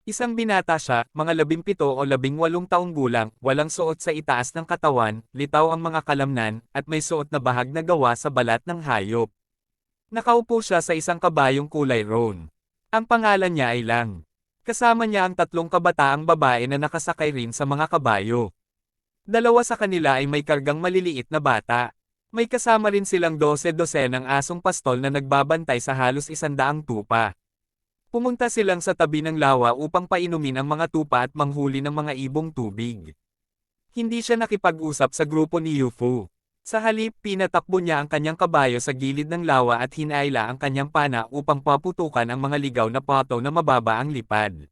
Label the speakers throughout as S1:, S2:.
S1: Isang binata siya, mga 17 o 18 taong gulang, walang suot sa itaas ng katawan, litaw ang mga kalamnan, at may suot na bahag na gawa sa balat ng hayop. Nakaupo siya sa isang kabayong kulay roan. Ang pangalan niya ay Lang. Kasama niya ang 3 kabataang babae na nakasakay rin sa mga kabayo. Dalawa sa kanila ay may kargang maliliit na bata. May kasama rin silang 12-dosenang asong pastol na nagbabantay sa halos 100 tupa. Pumunta silang sa tabi ng lawa upang painumin ang mga tupa at manghuli ng mga ibong tubig. Hindi siya nakipag-usap sa grupo ni Yufu. Sa halip, pinatakbo niya ang kanyang kabayo sa gilid ng lawa at hinaila ang kanyang pana upang paputukan ang mga ligaw na pato na mababa ang lipad.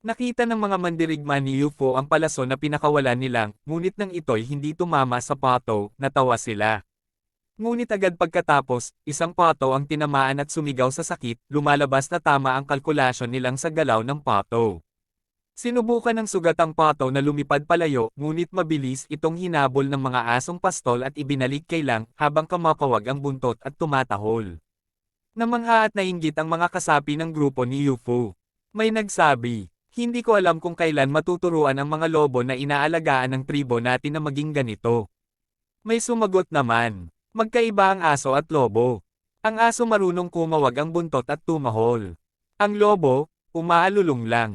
S1: Nakita ng mga mandirigma ni Yufu ang palaso na pinakawalan nilang, ngunit nang ito'y hindi tumama sa pato, natawa sila. Ngunit agad pagkatapos, isang pato ang tinamaan at sumigaw sa sakit, lumalabas na tama ang kalkulasyon nilang sa galaw ng pato. Sinubukan ng sugatang pato na lumipad palayo, ngunit mabilis itong hinabol ng mga asong pastol at ibinalik kay Lang, habang kamakawag ang buntot at tumatahol. Namangha at nainggit ang mga kasapi ng grupo ni Yufu. May nagsabi, "Hindi ko alam kung kailan matuturuan ang mga lobo na inaalagaan ng tribo natin na maging ganito." May sumagot naman, "Magkaiba ang aso at lobo. Ang aso marunong kumawag ang buntot at tumahol. Ang lobo, umaalulong lang."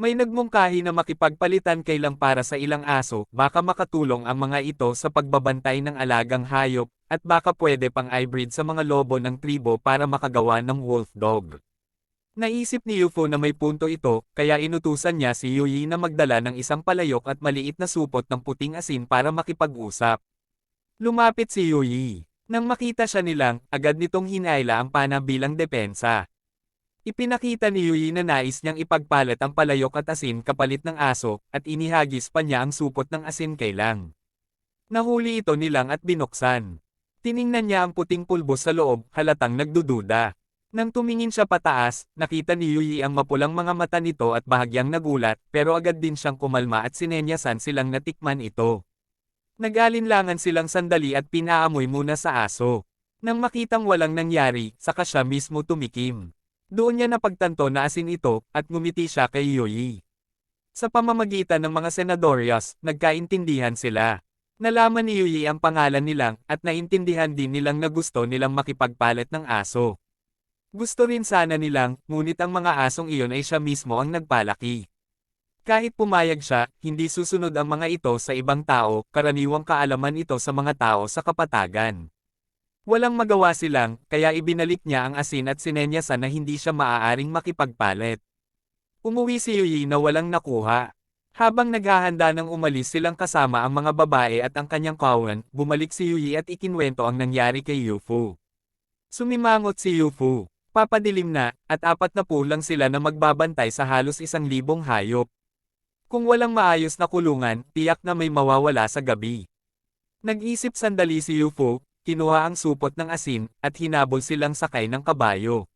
S1: May nagmungkahi na makipagpalitan kay Lang para sa ilang aso, baka makatulong ang mga ito sa pagbabantay ng alagang hayop, at baka pwede pang hybrid sa mga lobo ng tribo para makagawa ng wolf dog. Naisip ni Yufu na may punto ito, kaya inutusan niya si Yuyi na magdala ng isang palayok at maliit na supot ng puting asin para makipag-usap. Lumapit si Yuyi. Nang makita siya ni Lang, agad nitong hinaila ang pana bilang depensa. Ipinakita ni Yuyi na nais niyang ipagpalit ang palayok at asin kapalit ng aso, at inihagis pa niya ang supot ng asin kay Lang. Nahuli ito ni Lang at binuksan. Tiningnan niya ang puting pulbos sa loob, halatang nagdududa. Nang tumingin siya pataas, nakita ni Yuyi ang mapulang mga mata nito at bahagyang nagulat, pero agad din siyang kumalma at sinenyasan silang natikman ito. Nag-alinlangan silang sandali at pinaamoy muna sa aso. Nang makitang walang nangyari, saka siya mismo tumikim. Doon niya napagtanto na asin ito, at ngumiti siya kay Yuyi. Sa pamamagitan ng mga senadoryas, nagkaintindihan sila. Nalaman ni Yuyi ang pangalan nilang, at naintindihan din nilang na gusto nilang makipagpalit ng aso. Gusto rin sana nilang, ngunit ang mga asong iyon ay siya mismo ang nagpalaki. Kahit pumayag siya, hindi susunod ang mga ito sa ibang tao, karaniwang kaalaman ito sa mga tao sa kapatagan. Walang magawa silang, kaya ibinalik niya ang asin at sinenyasan na hindi siya maaaring makipagpalit. Umuwi si Yuyi na walang nakuha. Habang naghahanda ng umalis silang kasama ang mga babae at ang kanyang kawan, bumalik si Yuyi at ikinwento ang nangyari kay Yufu. Sumimangot si Yufu. Papadilim na, at 40 lang sila na magbabantay sa halos 1,000 hayop. Kung walang maayos na kulungan, tiyak na may mawawala sa gabi. Nag-isip sandali si Yufu. Kinuha ang supot ng asin, at hinabol silang sakay ng kabayo.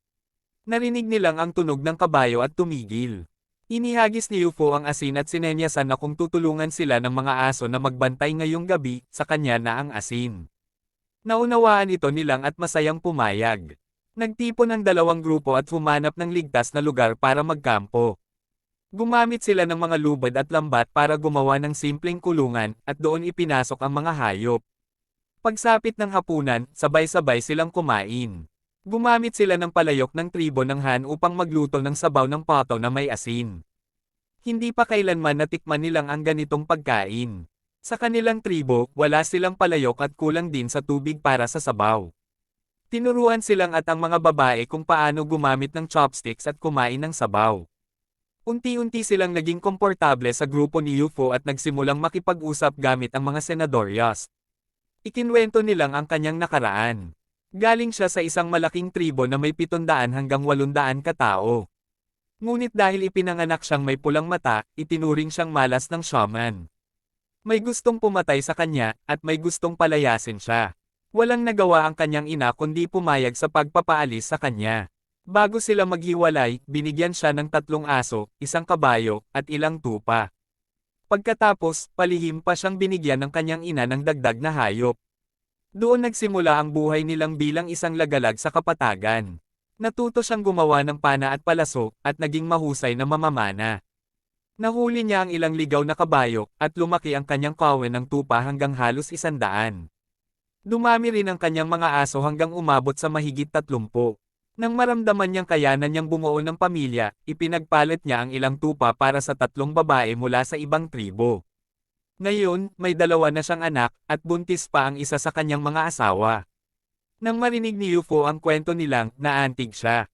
S1: Narinig nilang ang tunog ng kabayo at tumigil. Inihagis ni Yufu ang asin at sinenyasan na kung tutulungan sila ng mga aso na magbantay ngayong gabi, sa kanya na ang asin. Naunawaan ito nilang at masayang pumayag. Nagtipon ang dalawang grupo at humanap ng ligtas na lugar para magkampo. Gumamit sila ng mga lubad at lambat para gumawa ng simpleng kulungan, at doon ipinasok ang mga hayop. Pagsapit ng hapunan, sabay-sabay silang kumain. Gumamit sila ng palayok ng tribo ng Han upang magluto ng sabaw ng pato na may asin. Hindi pa kailanman natikman nilang ang ganitong pagkain. Sa kanilang tribo, wala silang palayok at kulang din sa tubig para sa sabaw. Tinuruan silang at ang mga babae kung paano gumamit ng chopsticks at kumain ng sabaw. Unti-unti silang naging komportable sa grupo ni Yufu at nagsimulang makipag-usap gamit ang mga senadoryas. Ikinwento nilang ang kanyang nakaraan. Galing siya sa isang malaking tribo na may 700 hanggang 800 katao. Ngunit dahil ipinanganak siyang may pulang mata, itinuring siyang malas ng shaman. May gustong pumatay sa kanya, at may gustong palayasin siya. Walang nagawa ang kanyang ina kundi pumayag sa pagpapaalis sa kanya. Bago sila maghiwalay, binigyan siya ng 3 aso, 1 kabayo, at ilang tupa. Pagkatapos, palihim pa siyang binigyan ng kanyang ina ng dagdag na hayop. Doon nagsimula ang buhay nilang bilang isang lagalag sa kapatagan. Natuto siyang gumawa ng pana at palaso, at naging mahusay na mamamana. Nahuli niya ang ilang ligaw na kabayo, at lumaki ang kanyang kawen ng tupa hanggang halos 100. Dumami rin ang kanyang mga aso hanggang umabot sa mahigit 30. Nang maramdaman niyang kayanan niyang bumuo ng pamilya, ipinagpalit niya ang ilang tupa para sa 3 babae mula sa ibang tribo. Ngayon, may 2 na siyang anak, at buntis pa ang isa sa kanyang mga asawa. Nang marinig ni UFO ang kwento nilang, naantig siya.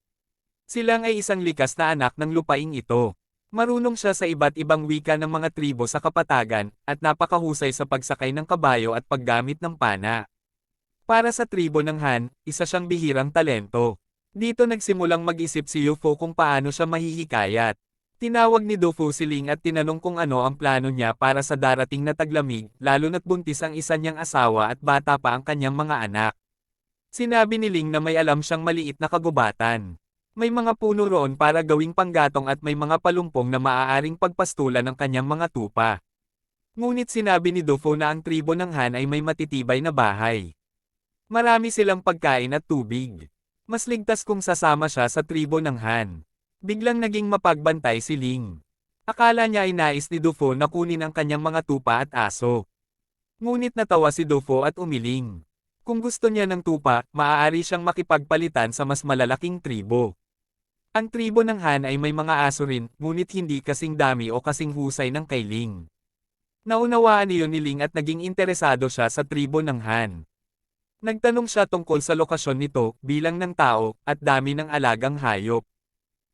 S1: Silang ay isang likas na anak ng lupaing ito. Marunong siya sa iba't ibang wika ng mga tribo sa kapatagan, at napakahusay sa pagsakay ng kabayo at paggamit ng pana. Para sa tribo ng Han, isa siyang bihirang talento. Dito nagsimulang mag-isip si UFO kung paano siya mahihikayat. Tinawag ni Dufu si Ling at tinanong kung ano ang plano niya para sa darating na taglamig, lalo na't buntis ang isa niyang asawa at bata pa ang kanyang mga anak. Sinabi ni Ling na may alam siyang maliit na kagubatan. May mga puno roon para gawing panggatong at may mga palumpong na maaaring pagpastulan ng kanyang mga tupa. Ngunit sinabi ni Dufu na ang tribo ng Han ay may matitibay na bahay. Marami silang pagkain at tubig. Mas ligtas kung sasama siya sa tribo ng Han. Biglang naging mapagbantay si Ling. Akala niya ay nais ni Dufu na kunin ang kanyang mga tupa at aso. Ngunit natawa si Dufu at umiling. Kung gusto niya ng tupa, maaari siyang makipagpalitan sa mas malalaking tribo. Ang tribo ng Han ay may mga aso rin, ngunit hindi kasing dami o kasing husay ng kay Ling. Naunawaan niyon ni Ling at naging interesado siya sa tribo ng Han. Nagtanong siya tungkol sa lokasyon nito, bilang ng tao, at dami ng alagang hayop.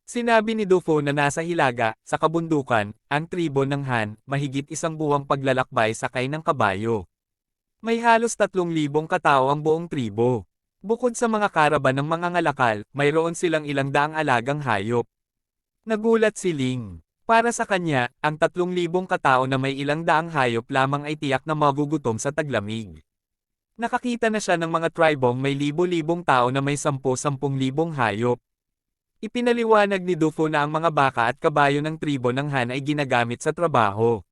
S1: Sinabi ni Dufu na nasa Hilaga, sa kabundukan, ang tribo ng Han, mahigit 1 buwang paglalakbay sakay ng kabayo. May halos 3,000 katao ang buong tribo. Bukod sa mga karaban ng mga ngalakal, mayroon silang 200 alagang hayop. Nagulat si Ling. Para sa kanya, ang 3,000 katao na may 200 hayop lamang ay tiyak na magugutom sa taglamig. Nakakita na siya ng mga tribong may libo-libong tao na may 10,000 hayop. Ipinaliwanag ni Dufu na ang mga baka at kabayo ng tribo ng Han ay ginagamit sa trabaho.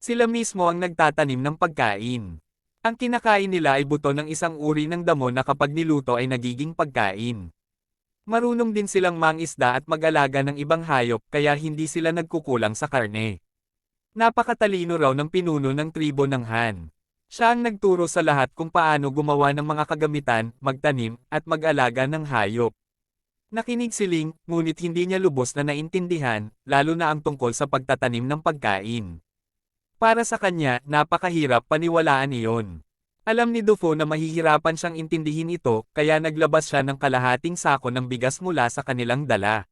S1: Sila mismo ang nagtatanim ng pagkain. Ang kinakain nila ay buto ng isang uri ng damo na kapag niluto ay nagiging pagkain. Marunong din silang mangisda at mag-alaga ng ibang hayop kaya hindi sila nagkukulang sa karne. Napakatalino raw ng pinuno ng tribo ng Han. Siya ang nagturo sa lahat kung paano gumawa ng mga kagamitan, magtanim, at mag-alaga ng hayop. Nakinig si Ling, ngunit hindi niya lubos na naintindihan, lalo na ang tungkol sa pagtatanim ng pagkain. Para sa kanya, napakahirap paniwalaan iyon. Alam ni Dufu na mahihirapan siyang intindihin ito, kaya naglabas siya ng kalahating sako ng bigas mula sa kanilang dala.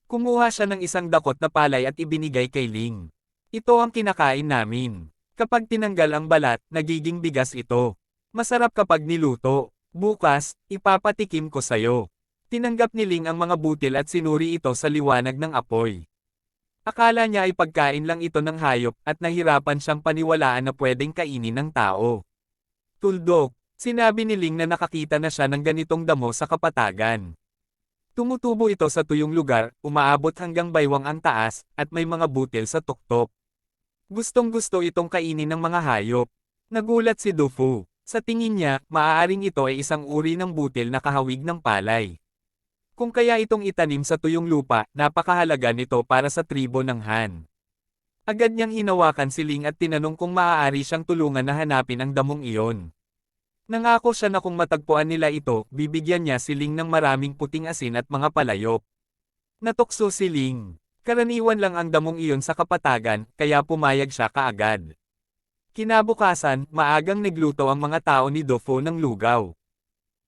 S1: Kumuha siya ng isang dakot na palay at ibinigay kay Ling. Ito ang kinakain namin. Kapag tinanggal ang balat, nagiging bigas ito. Masarap kapag niluto. Bukas, ipapatikim ko sayo. Tinanggap ni Ling ang mga butil at sinuri ito sa liwanag ng apoy. Akala niya ay pagkain lang ito ng hayop at nahirapan siyang paniwalaan na pwedeng kainin ng tao. Tuldok, sinabi ni Ling na nakakita na siya ng ganitong damo sa kapatagan. Tumutubo ito sa tuyong lugar, umaabot hanggang baywang ang taas, at may mga butil sa tuktok. Gustong-gusto itong kainin ng mga hayop. Nagulat si Dufu. Sa tingin niya, maaaring ito ay isang uri ng butil na kahawig ng palay. Kung kaya itong itanim sa tuyong lupa, napakahalaga nito para sa tribo ng Han. Agad niyang hinawakan si Ling at tinanong kung maaari siyang tulungan na hanapin ang damong iyon. Nangako siya na kung matagpuan nila ito, bibigyan niya si Ling ng maraming puting asin at mga palayok. Natukso si Ling. Karaniwan lang ang damong iyon sa kapatagan, kaya pumayag siya kaagad. Kinabukasan, maagang nagluto ang mga tao ni Dufu ng lugaw.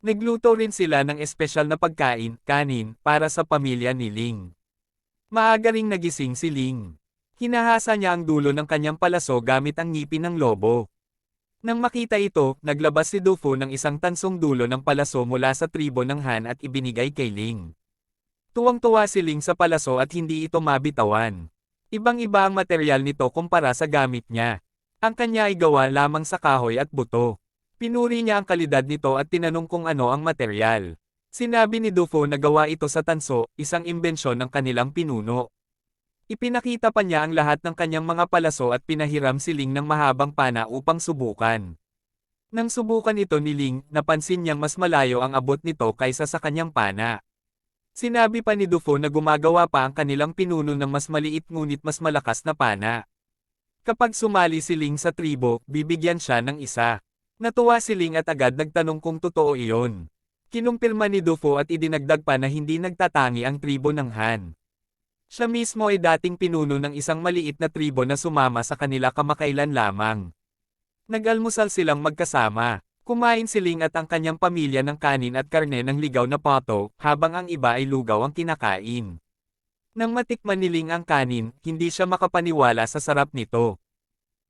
S1: Nagluto rin sila ng espesyal na pagkain, kanin, para sa pamilya ni Ling. Maaga ring nagising si Ling. Hinahasa niya ang dulo ng kanyang palaso gamit ang ngipin ng lobo. Nang makita ito, naglabas si Dufu ng isang tansong dulo ng palaso mula sa tribo ng Han at ibinigay kay Ling. Tuwang-tuwa si Ling sa palaso at hindi ito mabitawan. Ibang-iba ang material nito kumpara sa gamit niya. Ang kanya ay gawa lamang sa kahoy at buto. Pinuri niya ang kalidad nito at tinanong kung ano ang material. Sinabi ni Dufu na gawa ito sa tanso, isang imbensyon ng kanilang pinuno. Ipinakita pa niya ang lahat ng kanyang mga palaso at pinahiram si Ling ng mahabang pana upang subukan. Nang subukan ito ni Ling, napansin niyang mas malayo ang abot nito kaysa sa kanyang pana. Sinabi pa ni Dufo na gumagawa pa ang kanilang pinuno ng mas maliit ngunit mas malakas na pana. Kapag sumali si Ling sa tribo, bibigyan siya ng isa. Natuwa si Ling at agad nagtanong kung totoo iyon. Kinumpirma ni Dufo at idinagdag pa na hindi nagtatangi ang tribo ng Han. Siya mismo ay dating pinuno ng isang maliit na tribo na sumama sa kanila kamakailan lamang. Nag-almusal silang magkasama. Kumain si Ling at ang kanyang pamilya ng kanin at karne ng ligaw na poto, habang ang iba ay lugaw ang kinakain. Nang matikman ni Ling ang kanin, hindi siya makapaniwala sa sarap nito.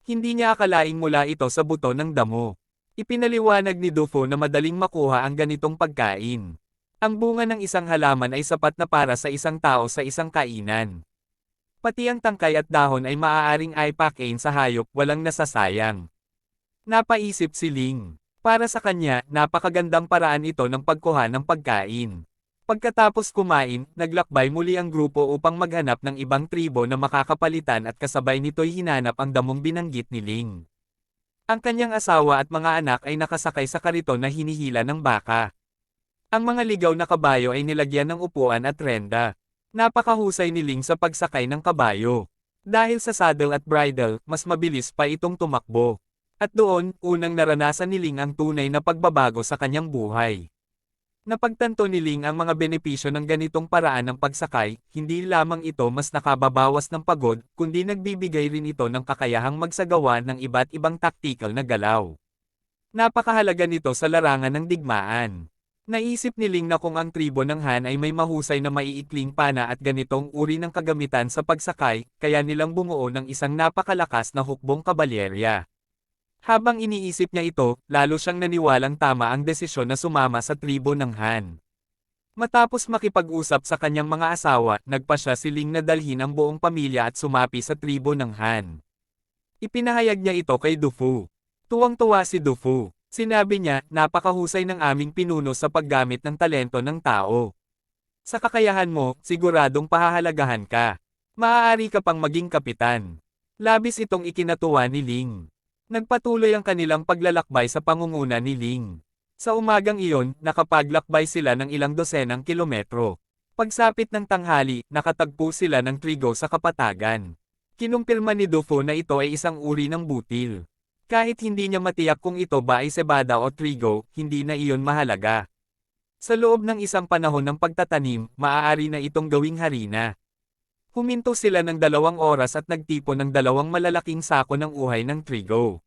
S1: Hindi niya akalaing mula ito sa buto ng damo. Ipinaliwanag ni Dufo na madaling makuha ang ganitong pagkain. Ang bunga ng isang halaman ay sapat na para sa isang tao sa isang kainan. Pati ang tangkay at dahon ay maaaring aipakain sa hayop, walang nasasayang. Napaisip si Ling. Para sa kanya, napakagandang paraan ito ng pagkuha ng pagkain. Pagkatapos kumain, naglakbay muli ang grupo upang maghanap ng ibang tribo na makakapalitan at kasabay nito'y hinanap ang damong binanggit ni Ling. Ang kanyang asawa at mga anak ay nakasakay sa kariton na hinihila ng baka. Ang mga ligaw na kabayo ay nilagyan ng upuan at renda. Napakahusay ni Ling sa pagsakay ng kabayo. Dahil sa saddle at bridle, mas mabilis pa itong tumakbo. At doon, unang naranasan ni Ling ang tunay na pagbabago sa kanyang buhay. Napagtanto ni Ling ang mga benepisyo ng ganitong paraan ng pagsakay, hindi lamang ito mas nakababawas ng pagod, kundi nagbibigay rin ito ng kakayahang magsagawa ng iba't ibang tactical na galaw. Napakahalaga nito sa larangan ng digmaan. Naisip ni Ling na kung ang tribo ng Han ay may mahusay na maiikling pana at ganitong uri ng kagamitan sa pagsakay, kaya nilang bumuo ng isang napakalakas na hukbong kabalyerya. Habang iniisip niya ito, lalo siyang naniwalang tama ang desisyon na sumama sa tribo ng Han. Matapos makipag-usap sa kanyang mga asawa, nagpasya si Ling na dalhin ang buong pamilya at sumapi sa tribo ng Han. Ipinahayag niya ito kay Dufo. Tuwang-tuwa si Dufo. Sinabi niya, napakahusay ng aming pinuno sa paggamit ng talento ng tao. Sa kakayahan mo, siguradong pahahalagahan ka. Maaari ka pang maging kapitan. Labis itong ikinatuwa ni Ling. Nagpatuloy ang kanilang paglalakbay sa pangunguna ni Ling. Sa umagang iyon, nakapaglakbay sila ng ilang dosenang kilometro. Pagsapit ng tanghali, nakatagpo sila ng trigo sa kapatagan. Kinumpirma ni Dufo na ito ay isang uri ng butil. Kahit hindi niya matiyak kung ito ba ay cebada o trigo, hindi na iyon mahalaga. Sa loob ng isang panahon ng pagtatanim, maaari na itong gawing harina. Huminto sila ng 2 oras at nagtipon ng 2 malalaking sako ng uhay ng trigo.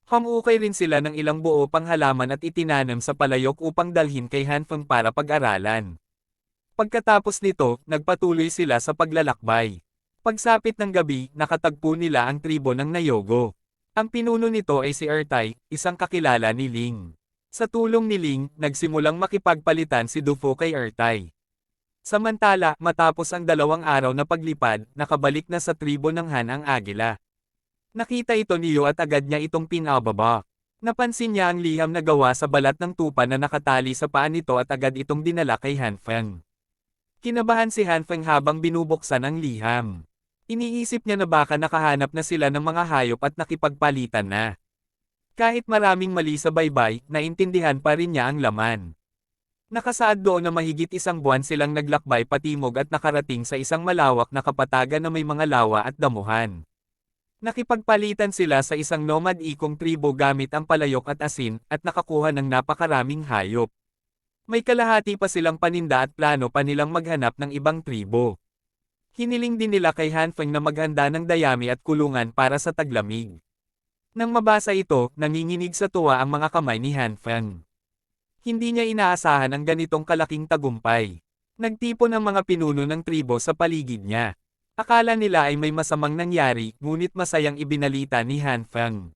S1: Hamukay rin sila ng ilang buo pang halaman at itinanam sa palayok upang dalhin kay Han Feng para pag-aralan. Pagkatapos nito, nagpatuloy sila sa paglalakbay. Pagsapit ng gabi, nakatagpo nila ang tribo ng Nayogo. Ang pinuno nito ay si Ertai, isang kakilala ni Ling. Sa tulong ni Ling, nagsimulang makipagpalitan si Dufo kay Ertai. Samantala, matapos ang 2 araw na paglipad, nakabalik na sa tribo ng Han ang agila. Nakita ito ni Yo at agad niya itong pinababa. Napansin niya ang liham na gawa sa balat ng tupa na nakatali sa paa nito at agad itong dinala kay Han Feng. Kinabahan si Han Feng habang binubuksan ang liham. Iniisip niya na baka nakahanap na sila ng mga hayop at nakipagpalitan na. Kahit maraming mali sa baybay, naintindihan pa rin niya ang laman. Nakasaad doon na mahigit 1 buwan silang naglakbay patimog at nakarating sa isang malawak na kapatagan na may mga lawa at damuhan. Nakipagpalitan sila sa isang nomad-ikong tribo gamit ang palayok at asin, at nakakuha ng napakaraming hayop. May kalahati pa silang paninda at plano pa nilang maghanap ng ibang tribo. Hiniling din nila kay Han Feng na maghanda ng dayami at kulungan para sa taglamig. Nang mabasa ito, nanginginig sa tuwa ang mga kamay ni Han Feng. Hindi niya inaasahan ang ganitong kalaking tagumpay. Nagtipon ang mga pinuno ng tribo sa paligid niya. Akala nila ay may masamang nangyari, ngunit masayang ibinalita ni Han Feng.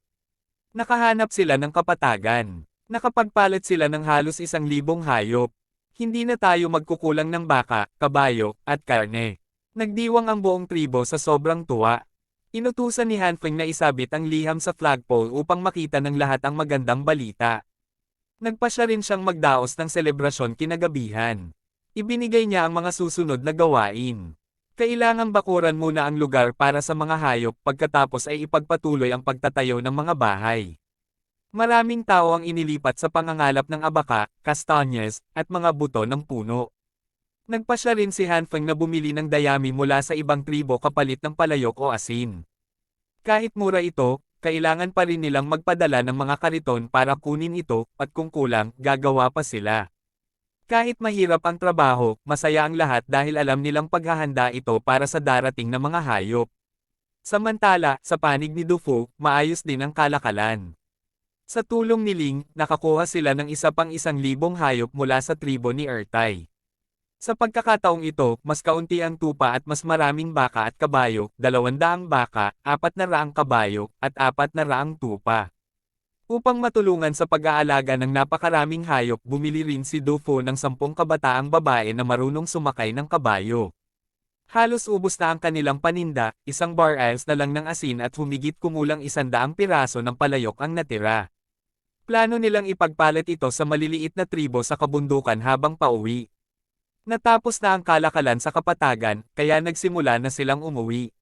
S1: Nakahanap sila ng kapatagan. Nakapagpalit sila ng halos 1,000 hayop. Hindi na tayo magkukulang ng baka, kabayo, at karne. Nagdiwang ang buong tribo sa sobrang tuwa. Inutusan ni Han Feng na isabit ang liham sa flagpole upang makita ng lahat ang magandang balita. Nagpasya rin siyang magdaos ng selebrasyon kinagabihan. Ibinigay niya ang mga susunod na gawain. Kailangang bakuran muna ang lugar para sa mga hayop, pagkatapos ay ipagpatuloy ang pagtatayo ng mga bahay. Maraming tao ang inilipat sa pangangalap ng abaka, kastanyes, at mga buto ng puno. Nagpasya rin si Hanfeng na bumili ng dayami mula sa ibang tribo kapalit ng palayok o asin. Kahit mura ito, kailangan pa rin nilang magpadala ng mga kariton para kunin ito, at kung kulang, gagawa pa sila. Kahit mahirap ang trabaho, masaya ang lahat dahil alam nilang paghahanda ito para sa darating na mga hayop. Samantala, sa panig ni Dufu, maayos din ang kalakalan. Sa tulong ni Ling, nakakuha sila ng isa pang 1,000 hayop mula sa tribo ni Ertai. Sa pagkakataong ito, mas kaunti ang tupa at mas maraming baka at kabayo, 200 baka, 400 kabayo, at 400 tupa. Upang matulungan sa pag-aalaga ng napakaraming hayop, bumili rin si Dufu ng 10 kabataang babae na marunong sumakay ng kabayo. Halos ubos na ang kanilang paninda, 1 barrels na lang ng asin at humigit kumulang 100 piraso ng palayok ang natira. Plano nilang ipagpalit ito sa maliliit na tribo sa kabundukan habang pauwi. Natapos na ang kalakalan sa kapatagan, kaya nagsimula na silang umuwi.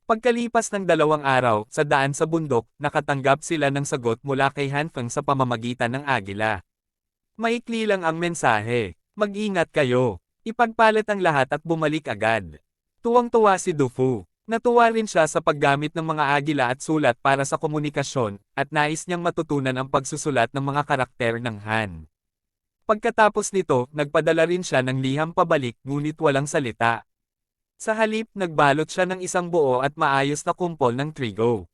S1: Pagkalipas ng 2 araw, sa daan sa bundok, nakatanggap sila ng sagot mula kay Hanfeng sa pamamagitan ng agila. Maikli lang ang mensahe, mag-ingat kayo, ipagpalit ang lahat at bumalik agad. Tuwang-tuwa si Dufu. Natuwa rin siya sa paggamit ng mga agila at sulat para sa komunikasyon, at nais niyang matutunan ang pagsusulat ng mga karakter ng Han. Pagkatapos nito, nagpadala rin siya ng liham pabalik ngunit walang salita. Sa halip, nagbalot siya ng isang buo at maayos na kumpol ng trigo.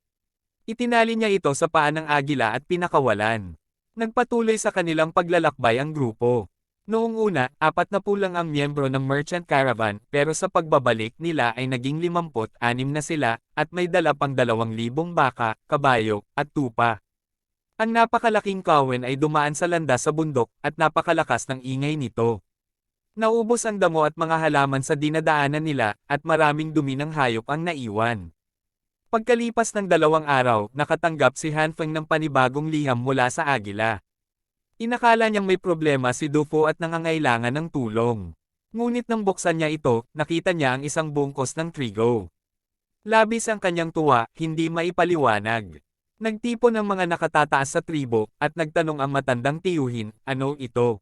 S1: Itinali niya ito sa paa ng agila at pinakawalan. Nagpatuloy sa kanilang paglalakbay ang grupo. Noong una, 40 lang ang miyembro ng merchant caravan, pero sa pagbabalik nila ay naging 56 na sila, at may dala pang 2,000 baka, kabayo, at tupa. Ang napakalaking kawen ay dumaan sa landas sa bundok, at napakalakas ng ingay nito. Naubos ang damo at mga halaman sa dinadaanan nila, at maraming dumi ng hayop ang naiwan. Pagkalipas ng 2 araw, nakatanggap si Hanfeng ng panibagong liham mula sa agila. Inakala niyang may problema si Dufu at nangangailangan ng tulong. Ngunit nang buksan niya ito, nakita niya ang isang bungkos ng trigo. Labis ang kanyang tuwa, hindi maipaliwanag. Nagtipon ang mga nakatataas sa tribo, at nagtanong ang matandang tiyuhin, ano ito?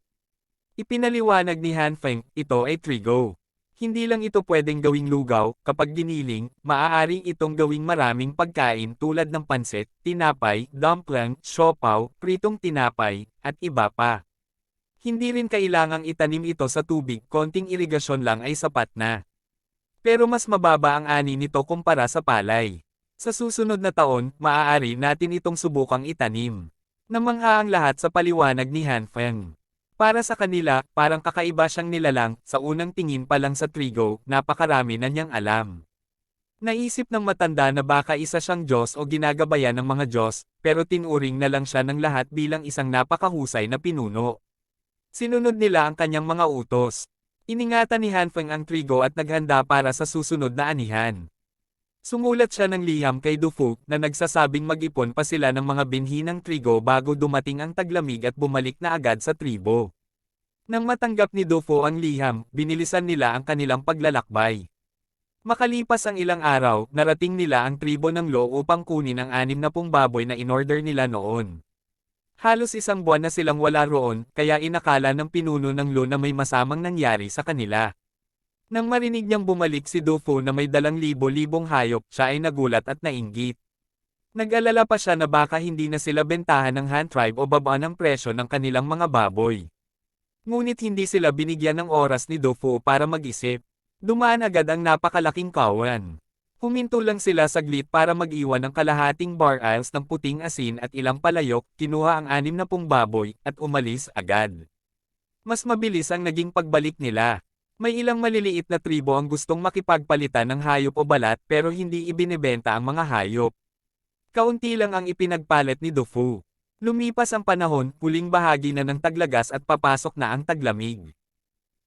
S1: Ipinaliwanag ni Hanfeng, ito ay trigo. Hindi lang ito pwedeng gawing lugaw, kapag giniling, maaaring itong gawing maraming pagkain tulad ng pansit, tinapay, dumpling, siopaw, pritong tinapay, at iba pa. Hindi rin kailangang itanim ito sa tubig, konting irigasyon lang ay sapat na. Pero mas mababa ang ani nito kumpara sa palay. Sa susunod na taon, maaari natin itong subukang itanim. Namangha ang lahat sa paliwanag ni Hanfeng. Para sa kanila, parang kakaiba siyang nilalang, sa unang tingin pa lang sa trigo, napakarami na niyang alam. Naisip ng matanda na baka isa siyang Diyos o ginagabayan ng mga Diyos, pero tinuring na lang siya ng lahat bilang isang napakahusay na pinuno. Sinunod nila ang kanyang mga utos. Iningatan ni Hanfeng ang trigo at naghanda para sa susunod na anihan. Sumulat siya ng liham kay Dufu na nagsasabing mag-ipon pa sila ng mga binhi ng trigo bago dumating ang taglamig at bumalik na agad sa tribo. Nang matanggap ni Dufu ang liham, binilisan nila ang kanilang paglalakbay. Makalipas ang ilang araw, narating nila ang tribo ng Lo upang kunin ang 60 baboy na inorder nila noon. Halos 1 buwan na silang wala roon, kaya inakala ng pinuno ng Lo na may masamang nangyari sa kanila. Nang marinig niyang bumalik si Dufu na may dalang libo-libong hayop, siya ay nagulat at nainggit. Nag-alala pa siya na baka hindi na sila bentahan ng Han tribe o babaan ang presyo ng kanilang mga baboy. Ngunit hindi sila binigyan ng oras ni Dufu para mag-isip. Dumaan agad ang napakalaking kawan. Huminto lang sila saglit para mag-iwan ng kalahating barrels ng puting asin at ilang palayok, kinuha ang 60 baboy, at umalis agad. Mas mabilis ang naging pagbalik nila. May ilang maliliit na tribo ang gustong makipagpalitan ng hayop o balat pero hindi ibinebenta ang mga hayop. Kaunti lang ang ipinagpalit ni Dufu. Lumipas ang panahon, huling bahagi na ng taglagas at papasok na ang taglamig.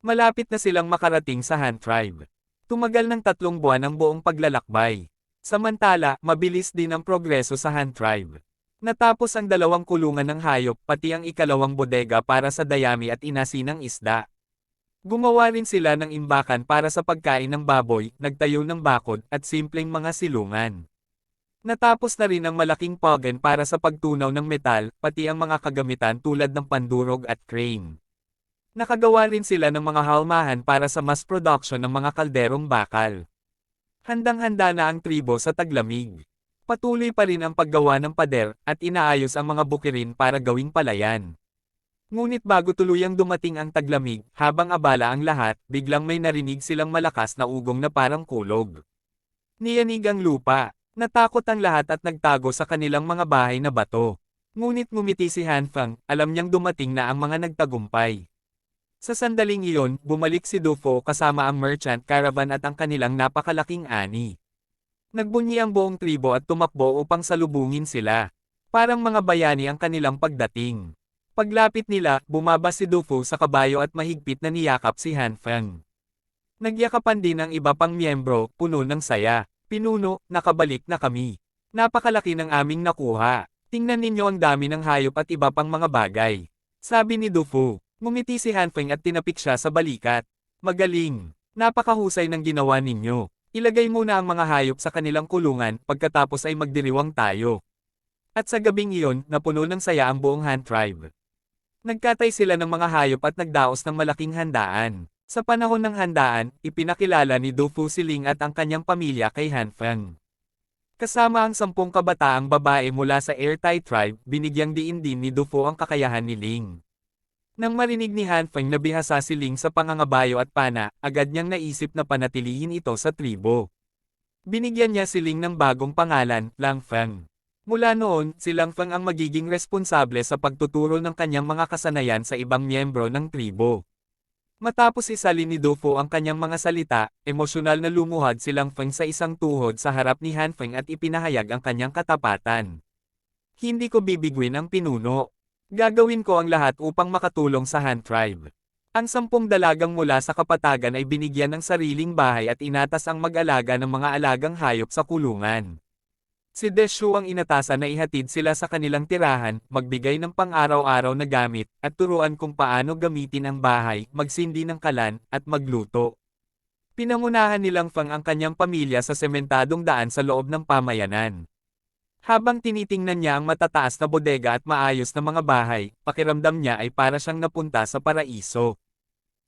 S1: Malapit na silang makarating sa Han tribe. Tumagal ng 3 buwan ang buong paglalakbay. Samantala, mabilis din ang progreso sa Han tribe. Natapos ang 2 kulungan ng hayop pati ang ikalawang bodega para sa dayami at inasinang isda. Gumawa rin sila ng imbakan para sa pagkain ng baboy, nagtayo ng bakod, at simpleng mga silungan. Natapos na rin ang malaking pogen para sa pagtunaw ng metal, pati ang mga kagamitan tulad ng pandurog at crane. Nakagawa rin sila ng mga halmahan para sa mass production ng mga kalderong bakal. Handang-handa na ang tribo sa taglamig. Patuloy pa rin ang paggawa ng pader at inaayos ang mga bukirin para gawing palayan. Ngunit bago tuluyang dumating ang taglamig, habang abala ang lahat, biglang may narinig silang malakas na ugong na parang kulog. Niyanig ang lupa. Natakot ang lahat at nagtago sa kanilang mga bahay na bato. Ngunit ngumiti si Hanfang, alam niyang dumating na ang mga nagtagumpay. Sa sandaling iyon, bumalik si Dufo kasama ang merchant caravan at ang kanilang napakalaking ani. Nagbunyi ang buong tribo at tumakbo upang salubungin sila. Parang mga bayani ang kanilang pagdating. Paglapit nila, bumaba si Dufo sa kabayo at mahigpit na niyakap si Hanfang. Nagyakapan din ang iba pang miyembro, puno ng saya. Pinuno, nakabalik na kami. Napakalaki ng aming nakuha. Tingnan ninyo ang dami ng hayop at iba pang mga bagay. Sabi ni Dufo. Ngumiti si Hanfeng at tinapik siya sa balikat. Magaling. Napakahusay ng ginawa ninyo. Ilagay muna ang mga hayop sa kanilang kulungan, pagkatapos ay magdiriwang tayo. At sa gabing iyon, napuno ng saya ang buong Han tribe. Nagkatay sila ng mga hayop at nagdaos ng malaking handaan. Sa panahon ng handaan, ipinakilala ni Dufo si Ling at ang kanyang pamilya kay Hanfeng. Kasama ang 10 kabataang babae mula sa Airtai tribe, binigyang diin din ni Dufo ang kakayahan ni Ling. Nang marinig ni Hanfeng na bihasa si Ling sa pangangabayo at pana, agad niyang naisip na panatilihin ito sa tribo. Binigyan niya si Ling ng bagong pangalan, Langfeng. Mula noon, si Langfeng ang magiging responsable sa pagtuturo ng kanyang mga kasanayan sa ibang miyembro ng tribo. Matapos isalin ni Dufo ang kanyang mga salita, emosyonal na lumuhad si Langfeng sa isang tuhod sa harap ni Hanfeng at ipinahayag ang kanyang katapatan. Hindi ko bibiguin ang pinuno. Gagawin ko ang lahat upang makatulong sa Han tribe. Ang 10 dalagang mula sa kapatagan ay binigyan ng sariling bahay at inatas ang mag-alaga ng mga alagang hayop sa kulungan. Si Deshu ang inatasan na ihatid sila sa kanilang tirahan, magbigay ng pang-araw-araw na gamit, at turuan kung paano gamitin ang bahay, magsindi ng kalan, at magluto. Pinangunahan ni Langfeng ang kanyang pamilya sa sementadong daan sa loob ng pamayanan. Habang tinitingnan niya ang matataas na bodega at maayos na mga bahay, pakiramdam niya ay para siyang napunta sa paraiso.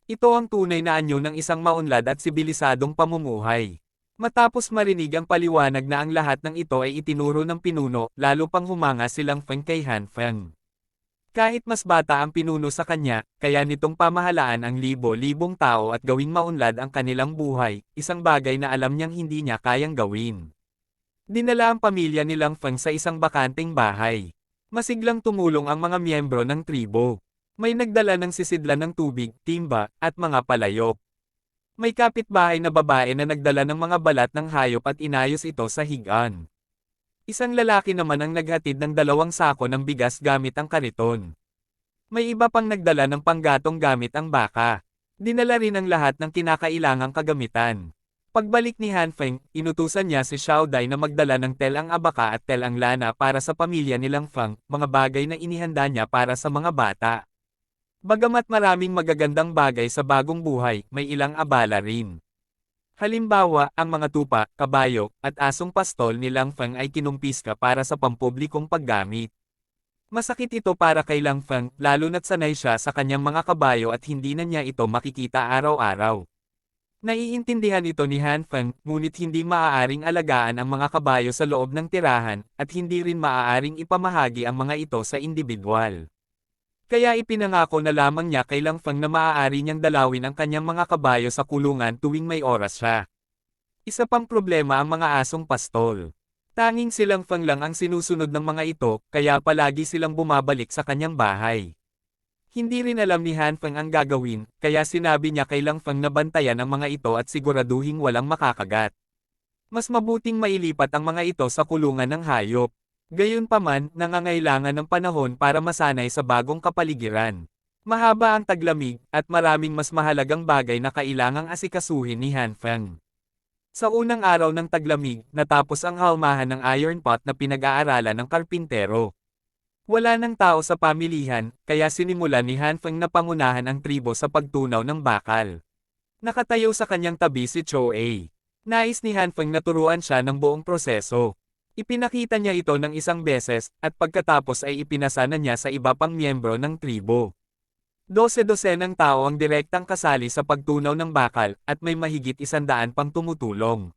S1: Ito ang tunay na anyo ng isang maunlad at sibilisadong pamumuhay. Matapos marinig ang paliwanag na ang lahat ng ito ay itinuro ng pinuno, lalo pang humanga si Langfeng kay Hanfeng. Kahit mas bata ang pinuno sa kanya, kaya nitong pamahalaan ang libo-libong tao at gawing maunlad ang kanilang buhay, isang bagay na alam niyang hindi niya kayang gawin. Dinala ang pamilya ni Langfeng sa isang bakanteng bahay. Masiglang tumulong ang mga miyembro ng tribo. May nagdala ng sisidlan ng tubig, timba, at mga palayok. May kapitbahay na babae na nagdala ng mga balat ng hayop at inayos ito sa higaan. Isang lalaki naman ang naghatid ng 2 sako ng bigas gamit ang kariton. May iba pang nagdala ng panggatong gamit ang baka. Dinala rin ang lahat ng kinakailangang kagamitan. Pagbalik ni Hanfeng, inutusan niya si Xiao Dai na magdala ng telang abaka at telang lana para sa pamilya ni Langfeng, mga bagay na inihanda niya para sa mga bata. Bagamat maraming magagandang bagay sa bagong buhay, may ilang abala rin. Halimbawa, ang mga tupa, kabayo, at asong pastol ni Langfeng ay kinumpiska para sa pampublikong paggamit. Masakit ito para kay Langfeng, lalo na't sanay siya sa kanyang mga kabayo at hindi na niya ito makikita araw-araw. Naiintindihan ito ni Hanfeng, ngunit hindi maaaring alagaan ang mga kabayo sa loob ng tirahan, at hindi rin maaaring ipamahagi ang mga ito sa individual. Kaya ipinangako na lamang niya kay Langfeng na maaari niyang dalawin ang kanyang mga kabayo sa kulungan tuwing may oras siya. Isa pang problema ang mga asong pastol. Tanging si Langfeng lang ang sinusunod ng mga ito, kaya palagi silang bumabalik sa kanyang bahay. Hindi rin alam ni Hanfeng ang gagawin, kaya sinabi niya kay Langfeng na bantayan ang mga ito at siguraduhing walang makakagat. Mas mabuting mailipat ang mga ito sa kulungan ng hayop. Gayunpaman, nangangailangan ng panahon para masanay sa bagong kapaligiran. Mahaba ang taglamig, at maraming mas mahalagang bagay na kailangang asikasuhin ni Hanfeng. Sa unang araw ng taglamig, natapos ang halmahan ng iron pot na pinag-aaralan ng karpintero. Wala ng tao sa pamilihan, kaya sinimulan ni Hanfeng na pangunahan ang tribo sa pagtunaw ng bakal. Nakatayo sa kanyang tabi si Cho A. Nais ni Hanfeng na turuan siya ng buong proseso. Ipinakita niya ito ng isang beses, at pagkatapos ay ipinasa na niya sa iba pang miyembro ng tribo. 12-12 tao ang direktang kasali sa pagtunaw ng bakal, at may mahigit 100 pang tumutulong.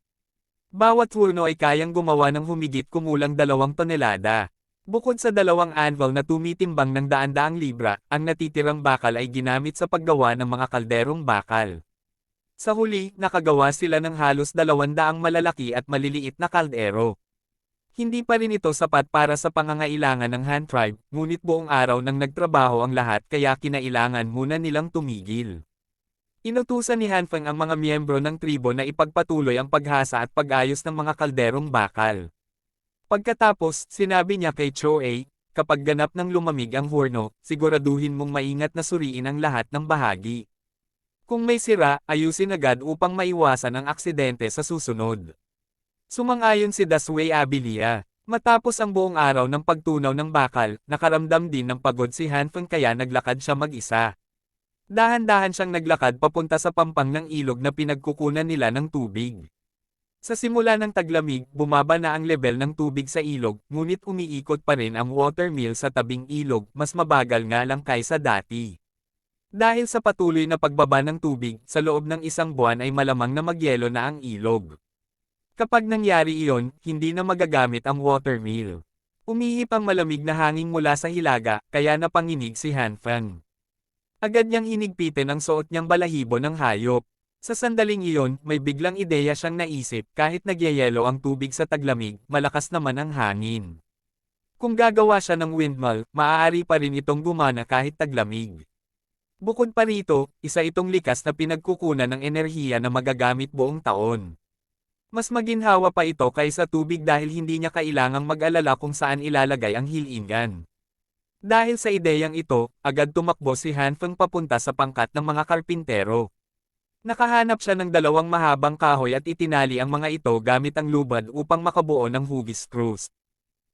S1: Bawat hurno ay kayang gumawa ng humigit kumulang 2 tonelada. Bukod sa 2 anvil na tumitimbang ng daan-daang libra, ang natitirang bakal ay ginamit sa paggawa ng mga kalderong bakal. Sa huli, nakagawa sila ng halos 200 malalaki at maliliit na kaldero. Hindi pa rin ito sapat para sa pangangailangan ng Han tribe, ngunit buong araw nang nagtrabaho ang lahat kaya kinailangan muna nilang tumigil. Inutusan ni Han Feng ang mga miyembro ng tribo na ipagpatuloy ang paghasa at pag-ayos ng mga kalderong bakal. Pagkatapos, sinabi niya kay Choe, kapag ganap ng lumamig ang hurno, siguraduhin mong maingat na suriin ang lahat ng bahagi. Kung may sira, ayusin agad upang maiwasan ang aksidente sa susunod. Sumang-ayon si Dasway Abilia. Matapos ang buong araw ng pagtunaw ng bakal, nakaramdam din ng pagod si Han Feng kaya naglakad siya mag-isa. Dahan-dahan siyang naglakad papunta sa pampang ng ilog na pinagkukunan nila ng tubig. Sa simula ng taglamig, bumaba na ang level ng tubig sa ilog, ngunit umiikot pa rin ang watermill sa tabing ilog, mas mabagal nga lang kaysa dati. Dahil sa patuloy na pagbaba ng tubig, sa loob ng 1 buwan ay malamang na magyelo na ang ilog. Kapag nangyari iyon, hindi na magagamit ang watermill. Umihip ang malamig na hangin mula sa hilaga, kaya napanginig si Han Feng. Agad niyang hinigpitin ang suot niyang balahibo ng hayop. Sa sandaling iyon, may biglang ideya siyang naisip kahit nagyayelo ang tubig sa taglamig, malakas naman ang hangin. Kung gagawa siya ng windmill, maaari pa rin itong gumana kahit taglamig. Bukod pa rito, isa itong likas na pinagkukunan ng enerhiya na magagamit buong taon. Mas maginhawa pa ito kaysa tubig dahil hindi niya kailangang mag-alala kung saan ilalagay ang hilingan. Dahil sa ideyang ito, agad tumakbo si Han Feng papunta sa pangkat ng mga karpintero. Nakahanap siya ng 2 mahabang kahoy at itinali ang mga ito gamit ang lubad upang makabuo ng hugis screws.